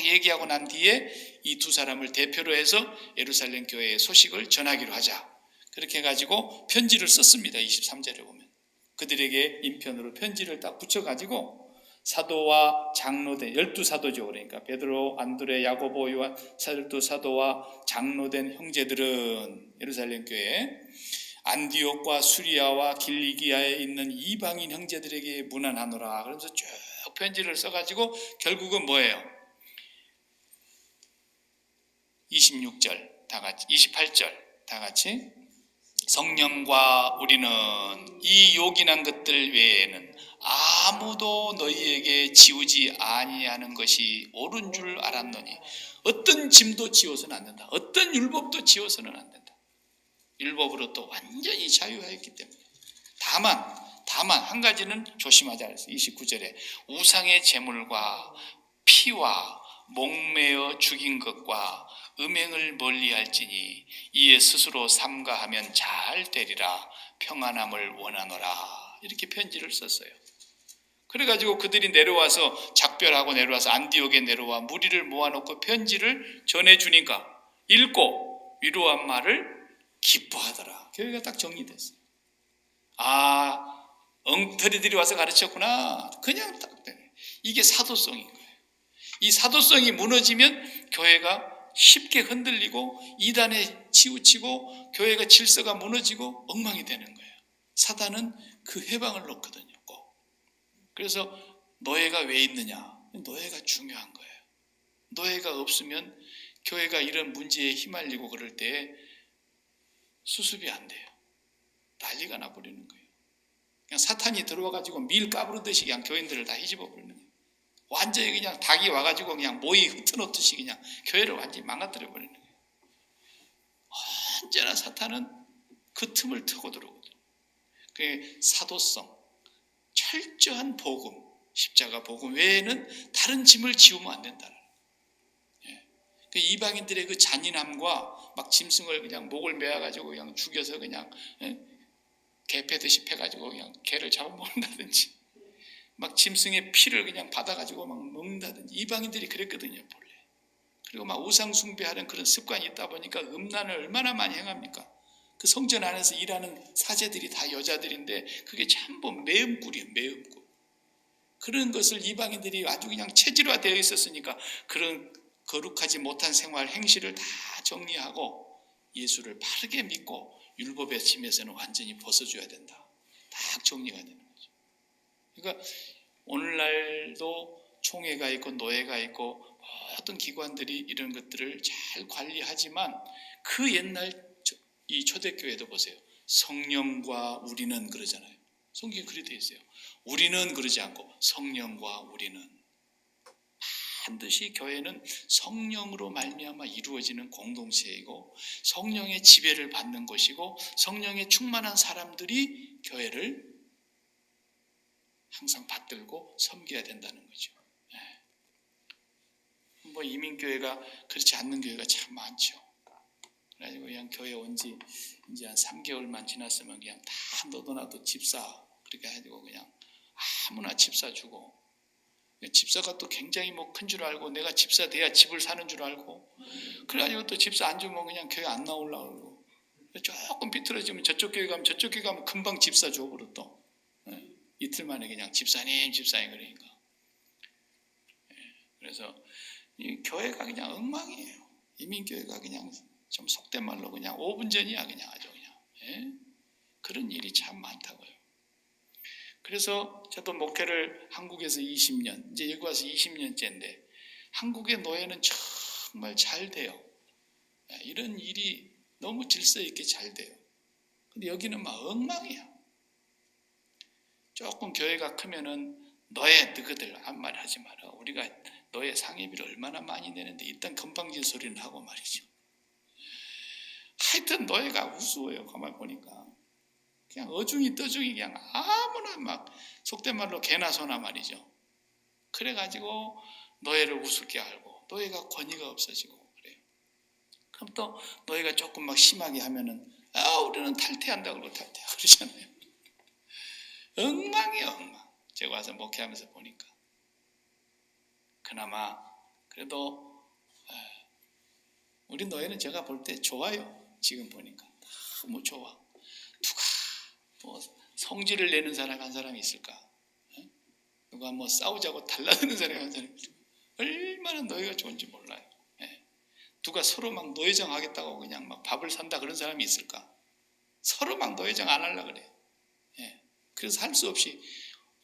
얘기하고 난 뒤에 이 두 사람을 대표로 해서 예루살렘 교회의 소식을 전하기로 하자. 그렇게 해가지고 편지를 썼습니다. 23절에 보면 그들에게 인편으로 편지를 딱 붙여가지고 사도와 장로된 12사도죠. 그러니까 베드로, 안드레, 야고보, 요한 12사도와 장로된 형제들은 예루살렘 교회 안디옥과 수리아와 길리기아에 있는 이방인 형제들에게 문안하노라. 그러면서 쭉 편지를 써가지고 결국은 뭐예요? 26절 다 같이, 28절 다 같이 성령과 우리는 이 요긴한 것들 외에는 아무도 너희에게 지우지 아니하는 것이 옳은 줄 알았노니 어떤 짐도 지워서는 안 된다. 어떤 율법도 지워서는 안 된다. 율법으로 또 완전히 자유하였기 때문에 다만 한 가지는 조심하자 그랬어요. 29절에 우상의 제물과 피와 목매어 죽인 것과 음행을 멀리할지니 이에 스스로 삼가하면 잘 되리라. 평안함을 원하노라. 이렇게 편지를 썼어요. 그래가지고 그들이 내려와서 작별하고 내려와서 안디옥에 내려와 무리를 모아놓고 편지를 전해주니까 읽고 위로한 말을 기뻐하더라. 교회가 딱 정리됐어요. 아, 엉터리들이 와서 가르쳤구나. 그냥 딱 되네. 이게 사도성인 거예요. 이 사도성이 무너지면 교회가 쉽게 흔들리고 이단에 치우치고 교회가 질서가 무너지고 엉망이 되는 거예요. 사단은 그 해방을 놓거든요. 꼭. 그래서 노예가 왜 있느냐? 노예가 중요한 거예요. 노예가 없으면 교회가 이런 문제에 휘말리고 그럴 때 수습이 안 돼요. 난리가 나버리는 거예요. 그냥 사탄이 들어와가지고 밀 까부르듯이 그냥 교인들을 다 뒤집어 버리는 거예요. 완전히 그냥 닭이 와가지고 그냥 모이 흩어놓듯이 그냥 교회를 완전히 망가뜨려 버리는 거예요. 언제나 사탄은 그 틈을 트고 들어오거든요. 그 사도성, 철저한 복음, 십자가 복음 외에는 다른 짐을 지우면 안 된다는 거예요. 그 이방인들의 그 잔인함과 막 짐승을 그냥 목을 매어가지고 그냥 죽여서 그냥 개 패듯이 패가지고 그냥 개를 잡아먹는다든지 막 짐승의 피를 그냥 받아가지고 막 먹는다든지 이방인들이 그랬거든요 본래. 그리고 막 우상 숭배하는 그런 습관이 있다 보니까 음란을 얼마나 많이 행합니까? 그 성전 안에서 일하는 사제들이 다 여자들인데 그게 전부 매음꾼이에요. 매음꾼. 그런 것을 이방인들이 아주 그냥 체질화되어 있었으니까 그런 거룩하지 못한 생활 행실을 다 정리하고 예수를 바르게 믿고 율법의 짐에서는 완전히 벗어줘야 된다. 딱 정리가 되는 거죠. 그러니까 오늘날도 총회가 있고 노예가 있고 모든 기관들이 이런 것들을 잘 관리하지만 그 옛날 이 초대교회도 보세요. 성령과 우리는 그러잖아요. 성경에 그렇게 되어 있어요. 우리는 그러지 않고 성령과 우리는. 반드시 교회는 성령으로 말미암아 이루어지는 공동체이고 성령의 지배를 받는 것이고 성령에 충만한 사람들이 교회를 항상 받들고 섬겨야 된다는 거죠. 뭐 이민교회가 그렇지 않는 교회가 참 많죠. 그래가지고 그냥 교회 온 지 이제 한 3개월만 지났으면 그냥 다 너도 나도 집사 그렇게 해가지고 그냥 아무나 집사 주고, 집사가 또 굉장히 뭐 큰 줄 알고 내가 집사 돼야 집을 사는 줄 알고, 그래가지고 또 집사 안 주면 그냥 교회 안 나오려고 그러고, 조금 비틀어지면 저쪽 교회 가면 금방 집사 줘버려 또. 이틀 만에 그냥 집사님 그러니까. 그래서 이 교회가 그냥 엉망이에요. 이민교회가 그냥 좀 속된 말로 그냥 5분 전이야 그냥 아주 그냥. 그런 일이 참 많다고요. 그래서 저도 목회를 한국에서 20년, 이제 여기 와서 20년째인데 한국의 노예는 정말 잘 돼요. 이런 일이 너무 질서 있게 잘 돼요. 근데 여기는 막 엉망이야. 조금 교회가 크면은 너의 너희들 한 말 하지 마라. 우리가 너의 상임비를 얼마나 많이 내는데 일단 건방진 소리는 하고 말이죠. 하여튼 너희가 우스워요. 가만 보니까 그냥 어중이 떠중이 그냥 아무나 막 속된 말로 개나 소나 말이죠. 그래가지고 너희를 우습게 알고 너희가 권위가 없어지고 그래요. 그럼 또 너희가 조금 막 심하게 하면은 우리는 탈퇴한다 그러고 탈퇴하고 그러잖아요. 엉망이에요 엉망. 제가 와서 목회하면서 보니까 그나마 그래도 우리 노예는 제가 볼 때 좋아요. 지금 보니까 너무 좋아. 누가 뭐 성질을 내는 사람 한 사람이 있을까? 누가 뭐 싸우자고 달라드는 사람이 한 사람이 있을까? 얼마나 노예가 좋은지 몰라요. 누가 서로 막 노예정 하겠다고 그냥 막 밥을 산다 그런 사람이 있을까? 서로 막 노예정 안 하려고 그래. 그래서 할 수 없이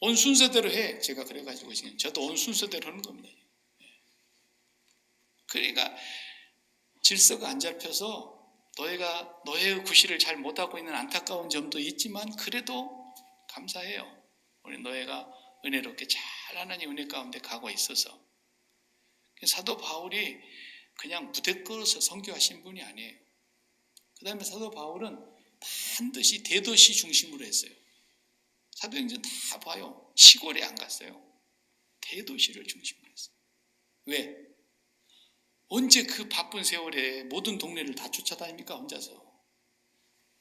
온 순서대로 해. 제가 그래가지고 지금 저도 온 순서대로 하는 겁니다. 그러니까 질서가 안 잡혀서 너희가 너의 구실을 잘 못하고 있는 안타까운 점도 있지만 그래도 감사해요. 우리 너희가 은혜롭게 잘 하나님 은혜 가운데 가고 있어서. 사도 바울이 그냥 무대 끌어서 선교하신 분이 아니에요. 그 다음에 사도 바울은 반드시 대도시 중심으로 했어요. 사도행전 다 봐요. 시골에 안 갔어요. 대도시를 중심으로 했어요. 왜? 언제 그 바쁜 세월에 모든 동네를 다 쫓아다닙니까? 혼자서.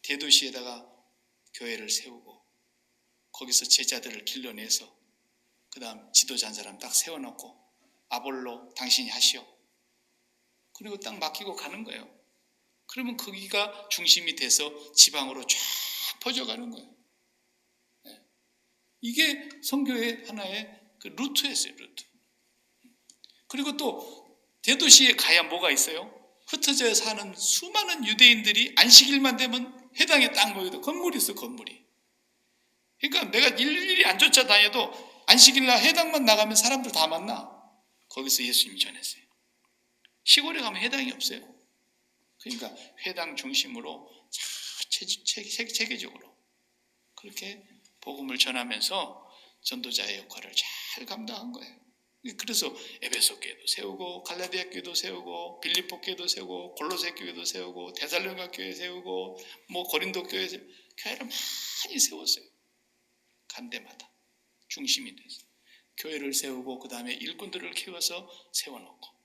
대도시에다가 교회를 세우고 거기서 제자들을 길러내서 그 다음 지도자 한 사람 딱 세워놓고 아볼로 당신이 하시오. 그리고 딱 맡기고 가는 거예요. 그러면 거기가 중심이 돼서 지방으로 쫙 퍼져가는 거예요. 이게 선교의 하나의 그 루트였어요. 루트. 그리고 또 대도시에 가야 뭐가 있어요? 흩어져 사는 수많은 유대인들이 안식일만 되면 해당에 딱 모여도 건물이 있어. 건물이. 그러니까 내가 일일이 안 쫓아다녀도 안식일날 해당만 나가면 사람들 다 만나. 거기서 예수님 전했어요. 시골에 가면 해당이 없어요. 그러니까 회당 중심으로 체계적으로 그렇게 복음을 전하면서 전도자의 역할을 잘 감당한 거예요. 그래서 에베소 교회도 세우고 갈라디아 교회도 세우고 빌립보 교회도 세우고 골로새 교회도 세우고 데살로니가 교회 세우고 뭐 고린도 교회 교회를 많이 세웠어요. 간 데마다 중심이 돼서 교회를 세우고 그 다음에 일꾼들을 키워서 세워놓고.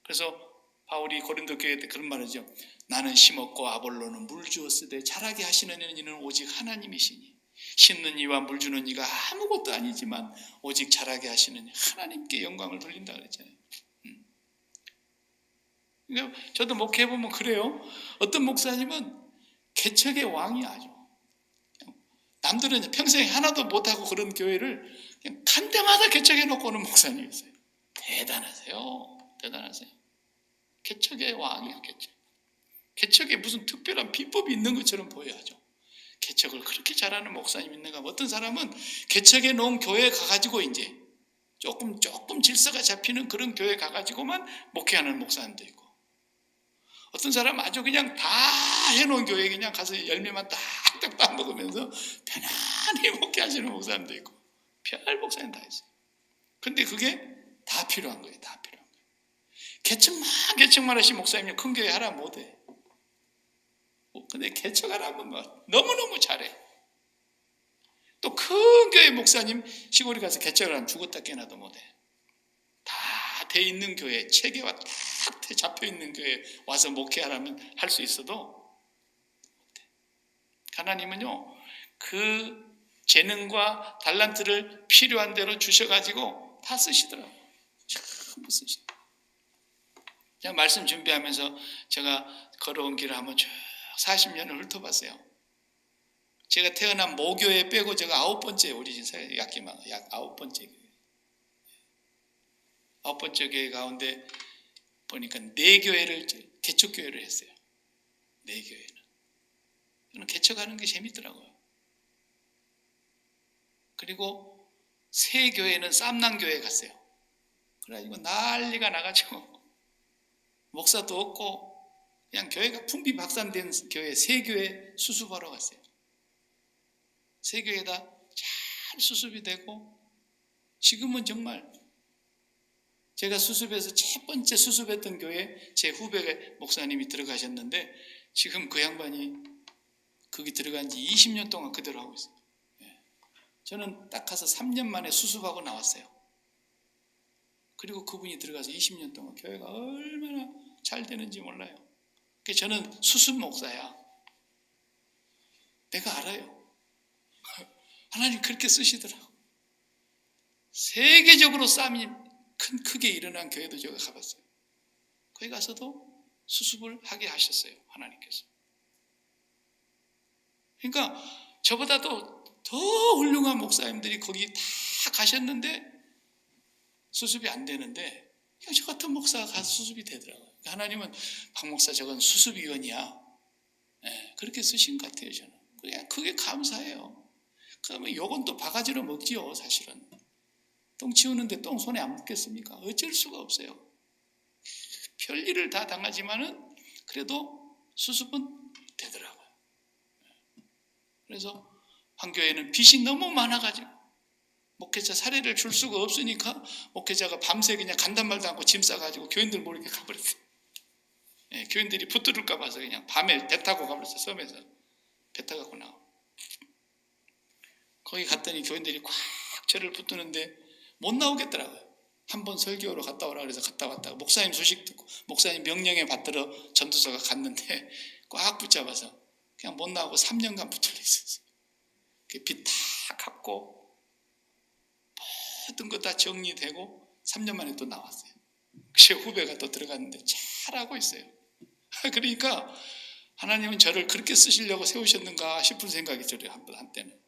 그래서 바울이 고린도 교회 때 그런 말이죠. 나는 심었고 아볼로는 물 주었으되 자라게 하시는 이는 오직 하나님이시니 심는 이와 물 주는 이가 아무것도 아니지만 오직 자라게 하시는 하나님께 영광을 돌린다 그랬잖아요. 그러니까 저도 목회해보면 그래요. 어떤 목사님은 개척의 왕이 아주 남들은 평생 하나도 못하고 그런 교회를 그냥 간 데마다 개척해놓고 오는 목사님이 있어요. 대단하세요. 대단하세요. 개척의 왕이야. 개척에 무슨 특별한 비법이 있는 것처럼 보여야죠. 개척을 그렇게 잘하는 목사님 있는가? 어떤 사람은 개척해 놓은 교회에 가가지고 이제 조금 질서가 잡히는 그런 교회에 가가지고만 목회하는 목사님도 있고, 어떤 사람은 아주 그냥 다 해놓은 교회에 그냥 가서 열매만 딱딱 따먹으면서 편안히 목회하시는 목사님도 있고, 별 목사님 다 있어요. 근데 그게 다 필요한 거예요. 다 필요한 거예요. 개척만 하신 목사님이 큰 교회 하라 못해. 근데 개척하라면 뭐 너무너무 잘해. 또 큰 교회 목사님 시골에 가서 개척을 하면 죽었다 깨나도 못해. 다 돼 있는 교회, 체계와 다 잡혀 있는 교회 와서 목회하라면 할 수 있어도 하나님은요, 그 재능과 달란트를 필요한 대로 주셔가지고 다 쓰시더라고요. 전부 쓰시더라고요. 제가 말씀 준비하면서 제가 걸어온 길을 한번 쭉 40년을 훑어봤어요. 제가 태어난 모교회 빼고 제가 9번째 우리 진사에 약 9번째 교회. 9번째 교회 가운데 보니까 4교회를 개척교회를 했어요. 4교회는. 저는 개척하는 게 재밌더라고요. 그리고 3교회는 쌈난교회에 갔어요. 그래가지고 난리가 나가지고 목사도 없고 그냥 교회가 풍비박산된 교회 3교회 수습하러 갔어요. 3교회 다 잘 수습이 되고 지금은 정말 제가 수습해서 첫 번째 수습했던 교회에 제 후배 목사님이 들어가셨는데 지금 그 양반이 거기 들어간 지 20년 동안 그대로 하고 있어요. 저는 딱 가서 3년 만에 수습하고 나왔어요. 그리고 그분이 들어가서 20년 동안 교회가 얼마나 잘 되는지 몰라요. 그래서 저는 수습 목사야. 내가 알아요. 하나님 그렇게 쓰시더라고. 세계적으로 싸움이 크게 일어난 교회도 제가 가봤어요. 거기 가서도 수습을 하게 하셨어요. 하나님께서. 그러니까 저보다도 더 훌륭한 목사님들이 거기 다 가셨는데 수습이 안 되는데 그냥 저 같은 목사가 가서 수습이 되더라고요. 하나님은 박 목사 저건 수습위원이야. 네, 그렇게 쓰신 것 같아요. 저는 그냥 그게 감사해요. 그러면 요건 또 바가지로 먹지요. 사실은 똥 치우는데 똥 손에 안 묻겠습니까? 어쩔 수가 없어요. 별일을 다 당하지만은 그래도 수습은 되더라고요. 그래서 한 교회는 빚이 너무 많아가지고 목회자 사례를 줄 수가 없으니까 목회자가 밤새 그냥 간단 말도 않고 짐 싸가지고 교인들 모르게 가버렸어요. 예, 교인들이 붙들을까 봐서 그냥 밤에 배 타고 가버렸어요. 섬에서 배 타갖고 나와. 거기 갔더니 교인들이 꽉 저를 붙드는데 못 나오겠더라고요. 한번 설교로 갔다 오라 그래서 갔다 왔다가 목사님 소식 듣고 목사님 명령에 받들어 전도서가 갔는데 꽉 붙잡아서 그냥 못 나오고 3년간 붙들려 있었어요. 빚 다 갚고 모든 것 다 정리되고 3년 만에 또 나왔어요. 제 후배가 또 들어갔는데 잘하고 있어요. 그러니까 하나님은 저를 그렇게 쓰시려고 세우셨는가 싶은 생각이 들어요. 한때는.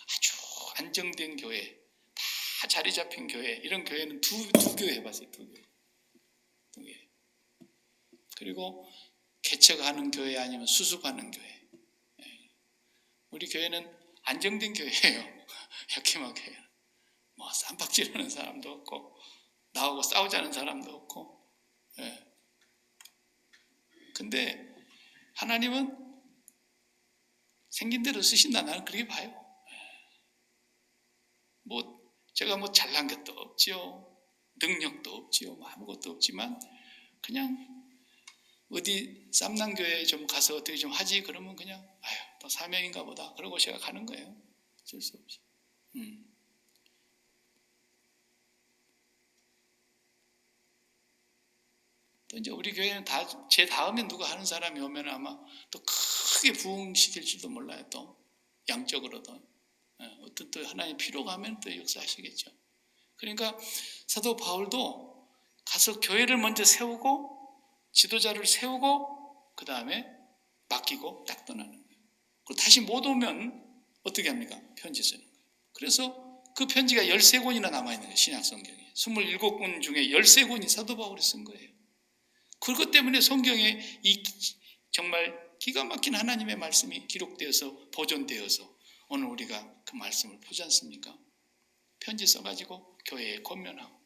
아주 안정된 교회, 다 자리 잡힌 교회, 이런 교회는 두 교회 해봤어요. 두 교회. 그리고 개척하는 교회 아니면 수습하는 교회. 우리 교회는 안정된 교회예요. 약해하게 뭐 쌈박질하는 사람도 없고 나하고 싸우자는 사람도 없고. 근데 하나님은 생긴 대로 쓰신다. 나는 그렇게 봐요. 뭐 제가 뭐 잘난 것도 없지요, 능력도 없지요, 뭐 아무것도 없지만 그냥 어디 쌈난교회에 좀 가서 어떻게 좀 하지 그러면 그냥 아휴 또 사명인가 보다 그러고 제가 가는 거예요. 어쩔 수 없이. 또 이제 우리 교회는 다 제 다음에 누가 하는 사람이 오면 아마 또 크게 부흥시킬지도 몰라요. 또 양적으로도 어떤 또 하나님 필요가 하면 또 역사하시겠죠. 그러니까 사도 바울도 가서 교회를 먼저 세우고 지도자를 세우고 그 다음에 맡기고 딱 떠나는 거예요. 그리고 다시 못 오면 어떻게 합니까? 편지 쓰는 거예요. 그래서 그 편지가 13권이나 남아있는 거예요. 신약 성경에 27권 중에 13권이 사도 바울이 쓴 거예요. 그것 때문에 성경에 이 정말 기가 막힌 하나님의 말씀이 기록되어서 보존되어서 오늘 우리가 그 말씀을 보지 않습니까? 편지 써가지고 교회에 권면하고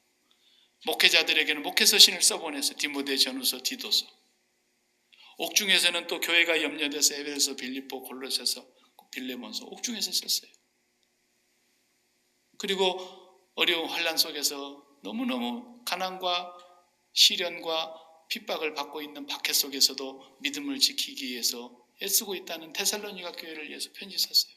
목회자들에게는 목회서신을 써보내서 디모데, 전후서, 디도서. 옥중에서는 또 교회가 염려돼서 에베소, 빌립보, 골로새서, 빌레몬서 옥중에서 썼어요. 그리고 어려운 환난 속에서 너무너무 가난과 시련과 핍박을 받고 있는 박해 속에서도 믿음을 지키기 위해서 애쓰고 있다는 데살로니가 교회를 위해서 편지 썼어요.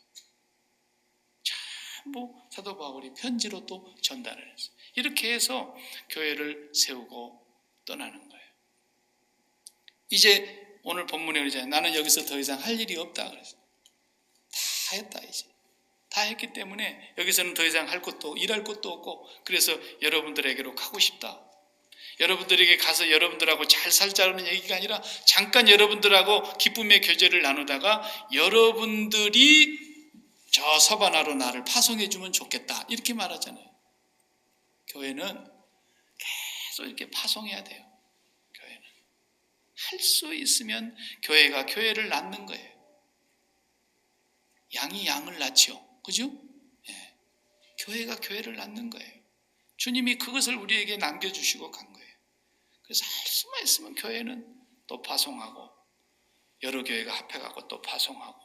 전부 사도 바울이 편지로 또 전달을 했어요. 이렇게 해서 교회를 세우고 떠나는 거예요. 이제 오늘 본문에 그러잖아요. 나는 여기서 더 이상 할 일이 없다 그랬어요. 다 했다 이제. 다 했기 때문에 여기서는 더 이상 할 것도 일할 것도 없고, 그래서 여러분들에게로 가고 싶다. 여러분들에게 가서 여러분들하고 잘 살자는 얘기가 아니라 잠깐 여러분들하고 기쁨의 교제를 나누다가 여러분들이 저 서바나로 나를 파송해 주면 좋겠다 이렇게 말하잖아요. 교회는 계속 이렇게 파송해야 돼요. 교회는 할 수 있으면 교회가 교회를 낳는 거예요. 양이 양을 낳지요. 그죠? 예. 교회가 교회를 낳는 거예요. 주님이 그것을 우리에게 남겨주시고 간 거예요. 그래서 할 수만 있으면 교회는 또 파송하고, 여러 교회가 합해가고 또 파송하고.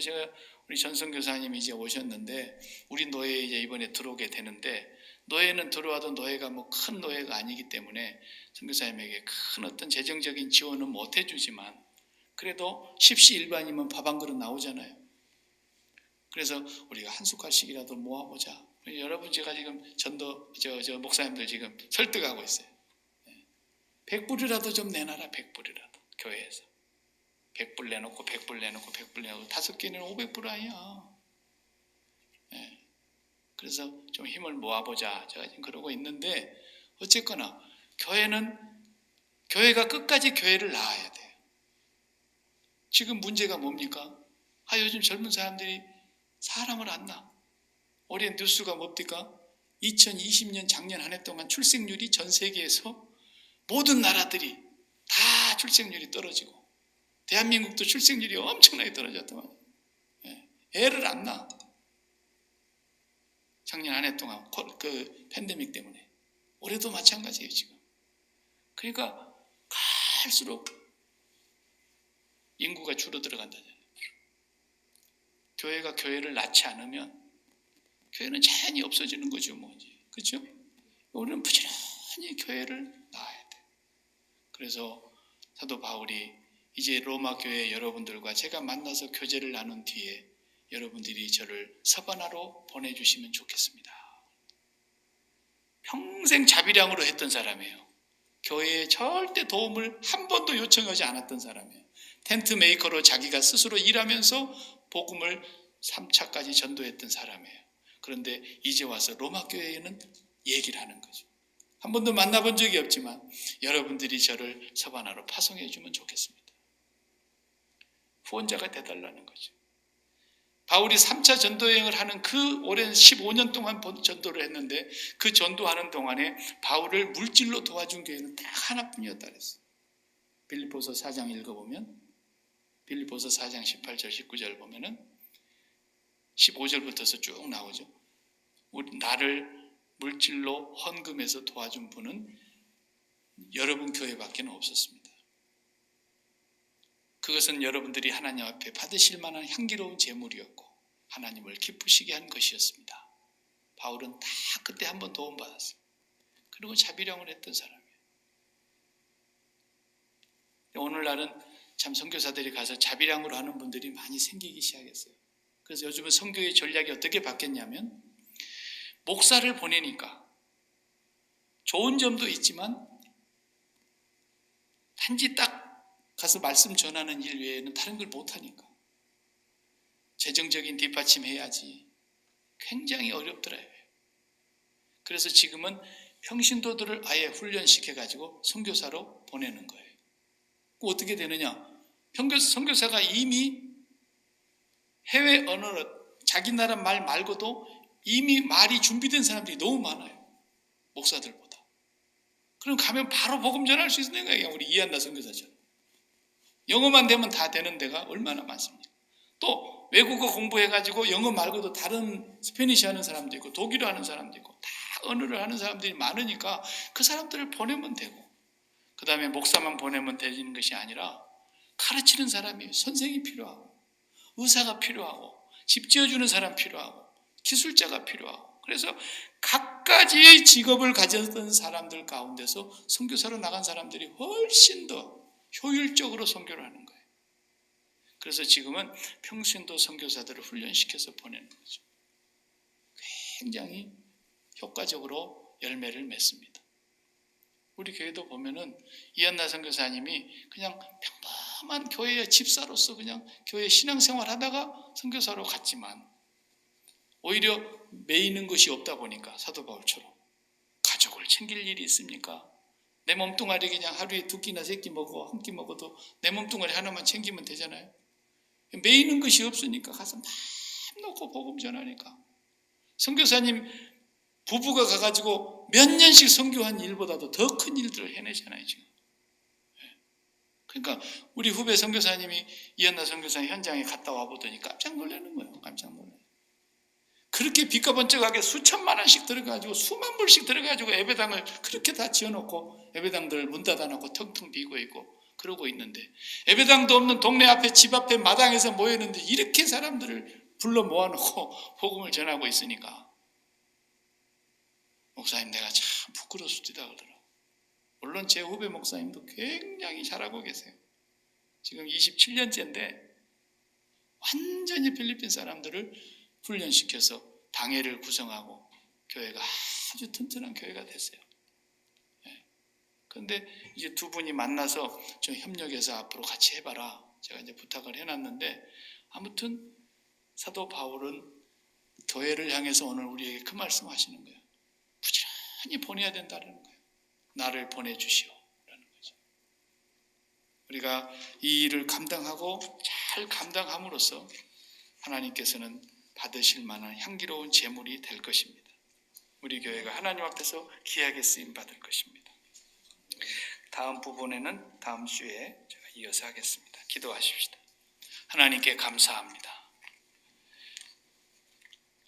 제가 우리 전선교사님이 이제 오셨는데, 우리 노예에 이제 이번에 들어오게 되는데, 노예는 들어와도 노예가 뭐 큰 노예가 아니기 때문에 선교사님에게 큰 어떤 재정적인 지원은 못 해주지만, 그래도 십시일반이면 밥 한 그릇 나오잖아요. 그래서 우리가 한 숟갈씩이라도 모아보자. 여러분, 제가 지금 전도 저 목사님들 지금 설득하고 있어요. 100불이라도 좀 내놔라. 100불이라도 교회에서 100불 내놓고 100불 내놓고 100불 내놓고 5개는 500불 아니야. 그래서 좀 힘을 모아보자. 제가 지금 그러고 있는데, 어쨌거나 교회가 끝까지 교회를 낳아야 돼요. 지금 문제가 뭡니까? 요즘 젊은 사람들이 사람을 안 낳아. 올해 뉴스가 뭡니까? 2020년 작년 한 해 동안 출생률이 전 세계에서 모든 나라들이 다 출생률이 떨어지고, 대한민국도 출생률이 엄청나게 떨어졌더만. 애를 안 낳아. 작년 한 해 동안 그 팬데믹 때문에. 올해도 마찬가지예요 지금. 그러니까 갈수록 인구가 줄어들어간다잖아요. 교회가 교회를 낳지 않으면 교회는 자연히 없어지는 거죠, 그렇죠? 우리는 부지런히 교회를 낳아야 돼. 그래서 사도 바울이 이제 로마 교회 여러분들과 제가 만나서 교제를 나눈 뒤에 여러분들이 저를 서바나로 보내주시면 좋겠습니다. 평생 자비량으로 했던 사람이에요. 교회에 절대 도움을 한 번도 요청하지 않았던 사람이에요. 텐트 메이커로 자기가 스스로 일하면서 복음을 3차까지 전도했던 사람이에요. 그런데 이제 와서 로마 교회에는 얘기를 하는 거죠. 한 번도 만나본 적이 없지만 여러분들이 저를 서바나로 파송해 주면 좋겠습니다. 후원자가 돼달라는 거죠. 바울이 3차 전도여행을 하는 그 오랜 15년 동안 전도를 했는데, 그 전도하는 동안에 바울을 물질로 도와준 교회는 딱 하나뿐이었다 그랬어요. 빌립보서 4장 읽어보면, 빌립보서 4장 18절 19절 보면은 15절부터서 쭉 나오죠. 나를 물질로 헌금해서 도와준 분은 여러분 교회밖에 없었습니다. 그것은 여러분들이 하나님 앞에 받으실 만한 향기로운 제물이었고 하나님을 기쁘시게 한 것이었습니다. 바울은 다 그때 한번 도움받았어요. 그리고 자비량을 했던 사람이에요. 오늘날은 참 선교사들이 가서 자비량으로 하는 분들이 많이 생기기 시작했어요. 그래서 요즘은 선교의 전략이 어떻게 바뀌었냐면, 목사를 보내니까 좋은 점도 있지만 단지 딱 가서 말씀 전하는 일 외에는 다른 걸 못하니까 재정적인 뒷받침 해야지 굉장히 어렵더라고요. 그래서 지금은 평신도들을 아예 훈련시켜가지고 선교사로 보내는 거예요. 어떻게 되느냐? 선교사가 이미 해외 언어로 자기 나라 말 말고도 이미 말이 준비된 사람들이 너무 많아요. 목사들보다. 그럼 가면 바로 복음 전할 수 있는 거예요. 우리 이한나 선교사처럼. 영어만 되면 다 되는 데가 얼마나 많습니까? 또 외국어 공부해가지고 영어 말고도 다른 스페니시 하는 사람도 있고 독일어 하는 사람도 있고 다 언어를 하는 사람들이 많으니까 그 사람들을 보내면 되고, 그 다음에 목사만 보내면 되는 것이 아니라 가르치는 사람이, 선생이 필요하고 의사가 필요하고 집 지어주는 사람 필요하고 기술자가 필요하고, 그래서 각가지의 직업을 가졌던 사람들 가운데서 선교사로 나간 사람들이 훨씬 더 효율적으로 선교를 하는 거예요. 그래서 지금은 평신도 선교사들을 훈련시켜서 보내는 거죠. 굉장히 효과적으로 열매를 맺습니다. 우리 교회도 보면은 이한나 선교사님이 그냥 평범한 교회의 집사로서 그냥 교회 신앙생활 하다가 선교사로 갔지만 오히려 매이는 것이 없다 보니까 사도 바울처럼 가족을 챙길 일이 있습니까? 내 몸뚱아리 그냥 하루에 2끼나 3끼 먹어, 1끼 먹어도 내 몸뚱아리 하나만 챙기면 되잖아요. 매이는 것이 없으니까 가서 맘 놓고 복음 전하니까. 선교사님 부부가 가가지고 몇 년씩 선교한 일보다도 더 큰 일들을 해내잖아요 지금. 그러니까 우리 후배 선교사님이 이한나 선교사 현장에 갔다 와보더니 깜짝 놀라는 거예요. 깜짝 놀라요. 그렇게 빛과 번쩍하게 수천만 원씩 들어가지고 수만 불씩 들어가지고 예배당을 그렇게 다 지어놓고 예배당들 문 닫아놓고 텅텅 비고 있고 그러고 있는데, 예배당도 없는 동네 앞에 집 앞에 마당에서 모였는데 이렇게 사람들을 불러 모아놓고 복음을 전하고 있으니까 목사님 내가 참 부끄러웠습니다 그러더라고요. 물론 제 후배 목사님도 굉장히 잘하고 계세요. 지금 27년째인데 완전히 필리핀 사람들을 훈련시켜서 당회를 구성하고 교회가 아주 튼튼한 교회가 됐어요. 그런데 이제 두 분이 만나서 좀 협력해서 앞으로 같이 해봐라. 제가 이제 부탁을 해놨는데, 아무튼 사도 바울은 교회를 향해서 오늘 우리에게 그 말씀하시는 거예요. 부지런히 보내야 된다는 거예요. 나를 보내주시오 라는 거죠. 우리가 이 일을 감당하고 잘 감당함으로써 하나님께서는 받으실 만한 향기로운 제물이 될 것입니다. 우리 교회가 하나님 앞에서 귀하게 쓰임 받을 것입니다. 다음 부분에는 다음 주에 제가 이어서 하겠습니다. 기도하십시다. 하나님께 감사합니다.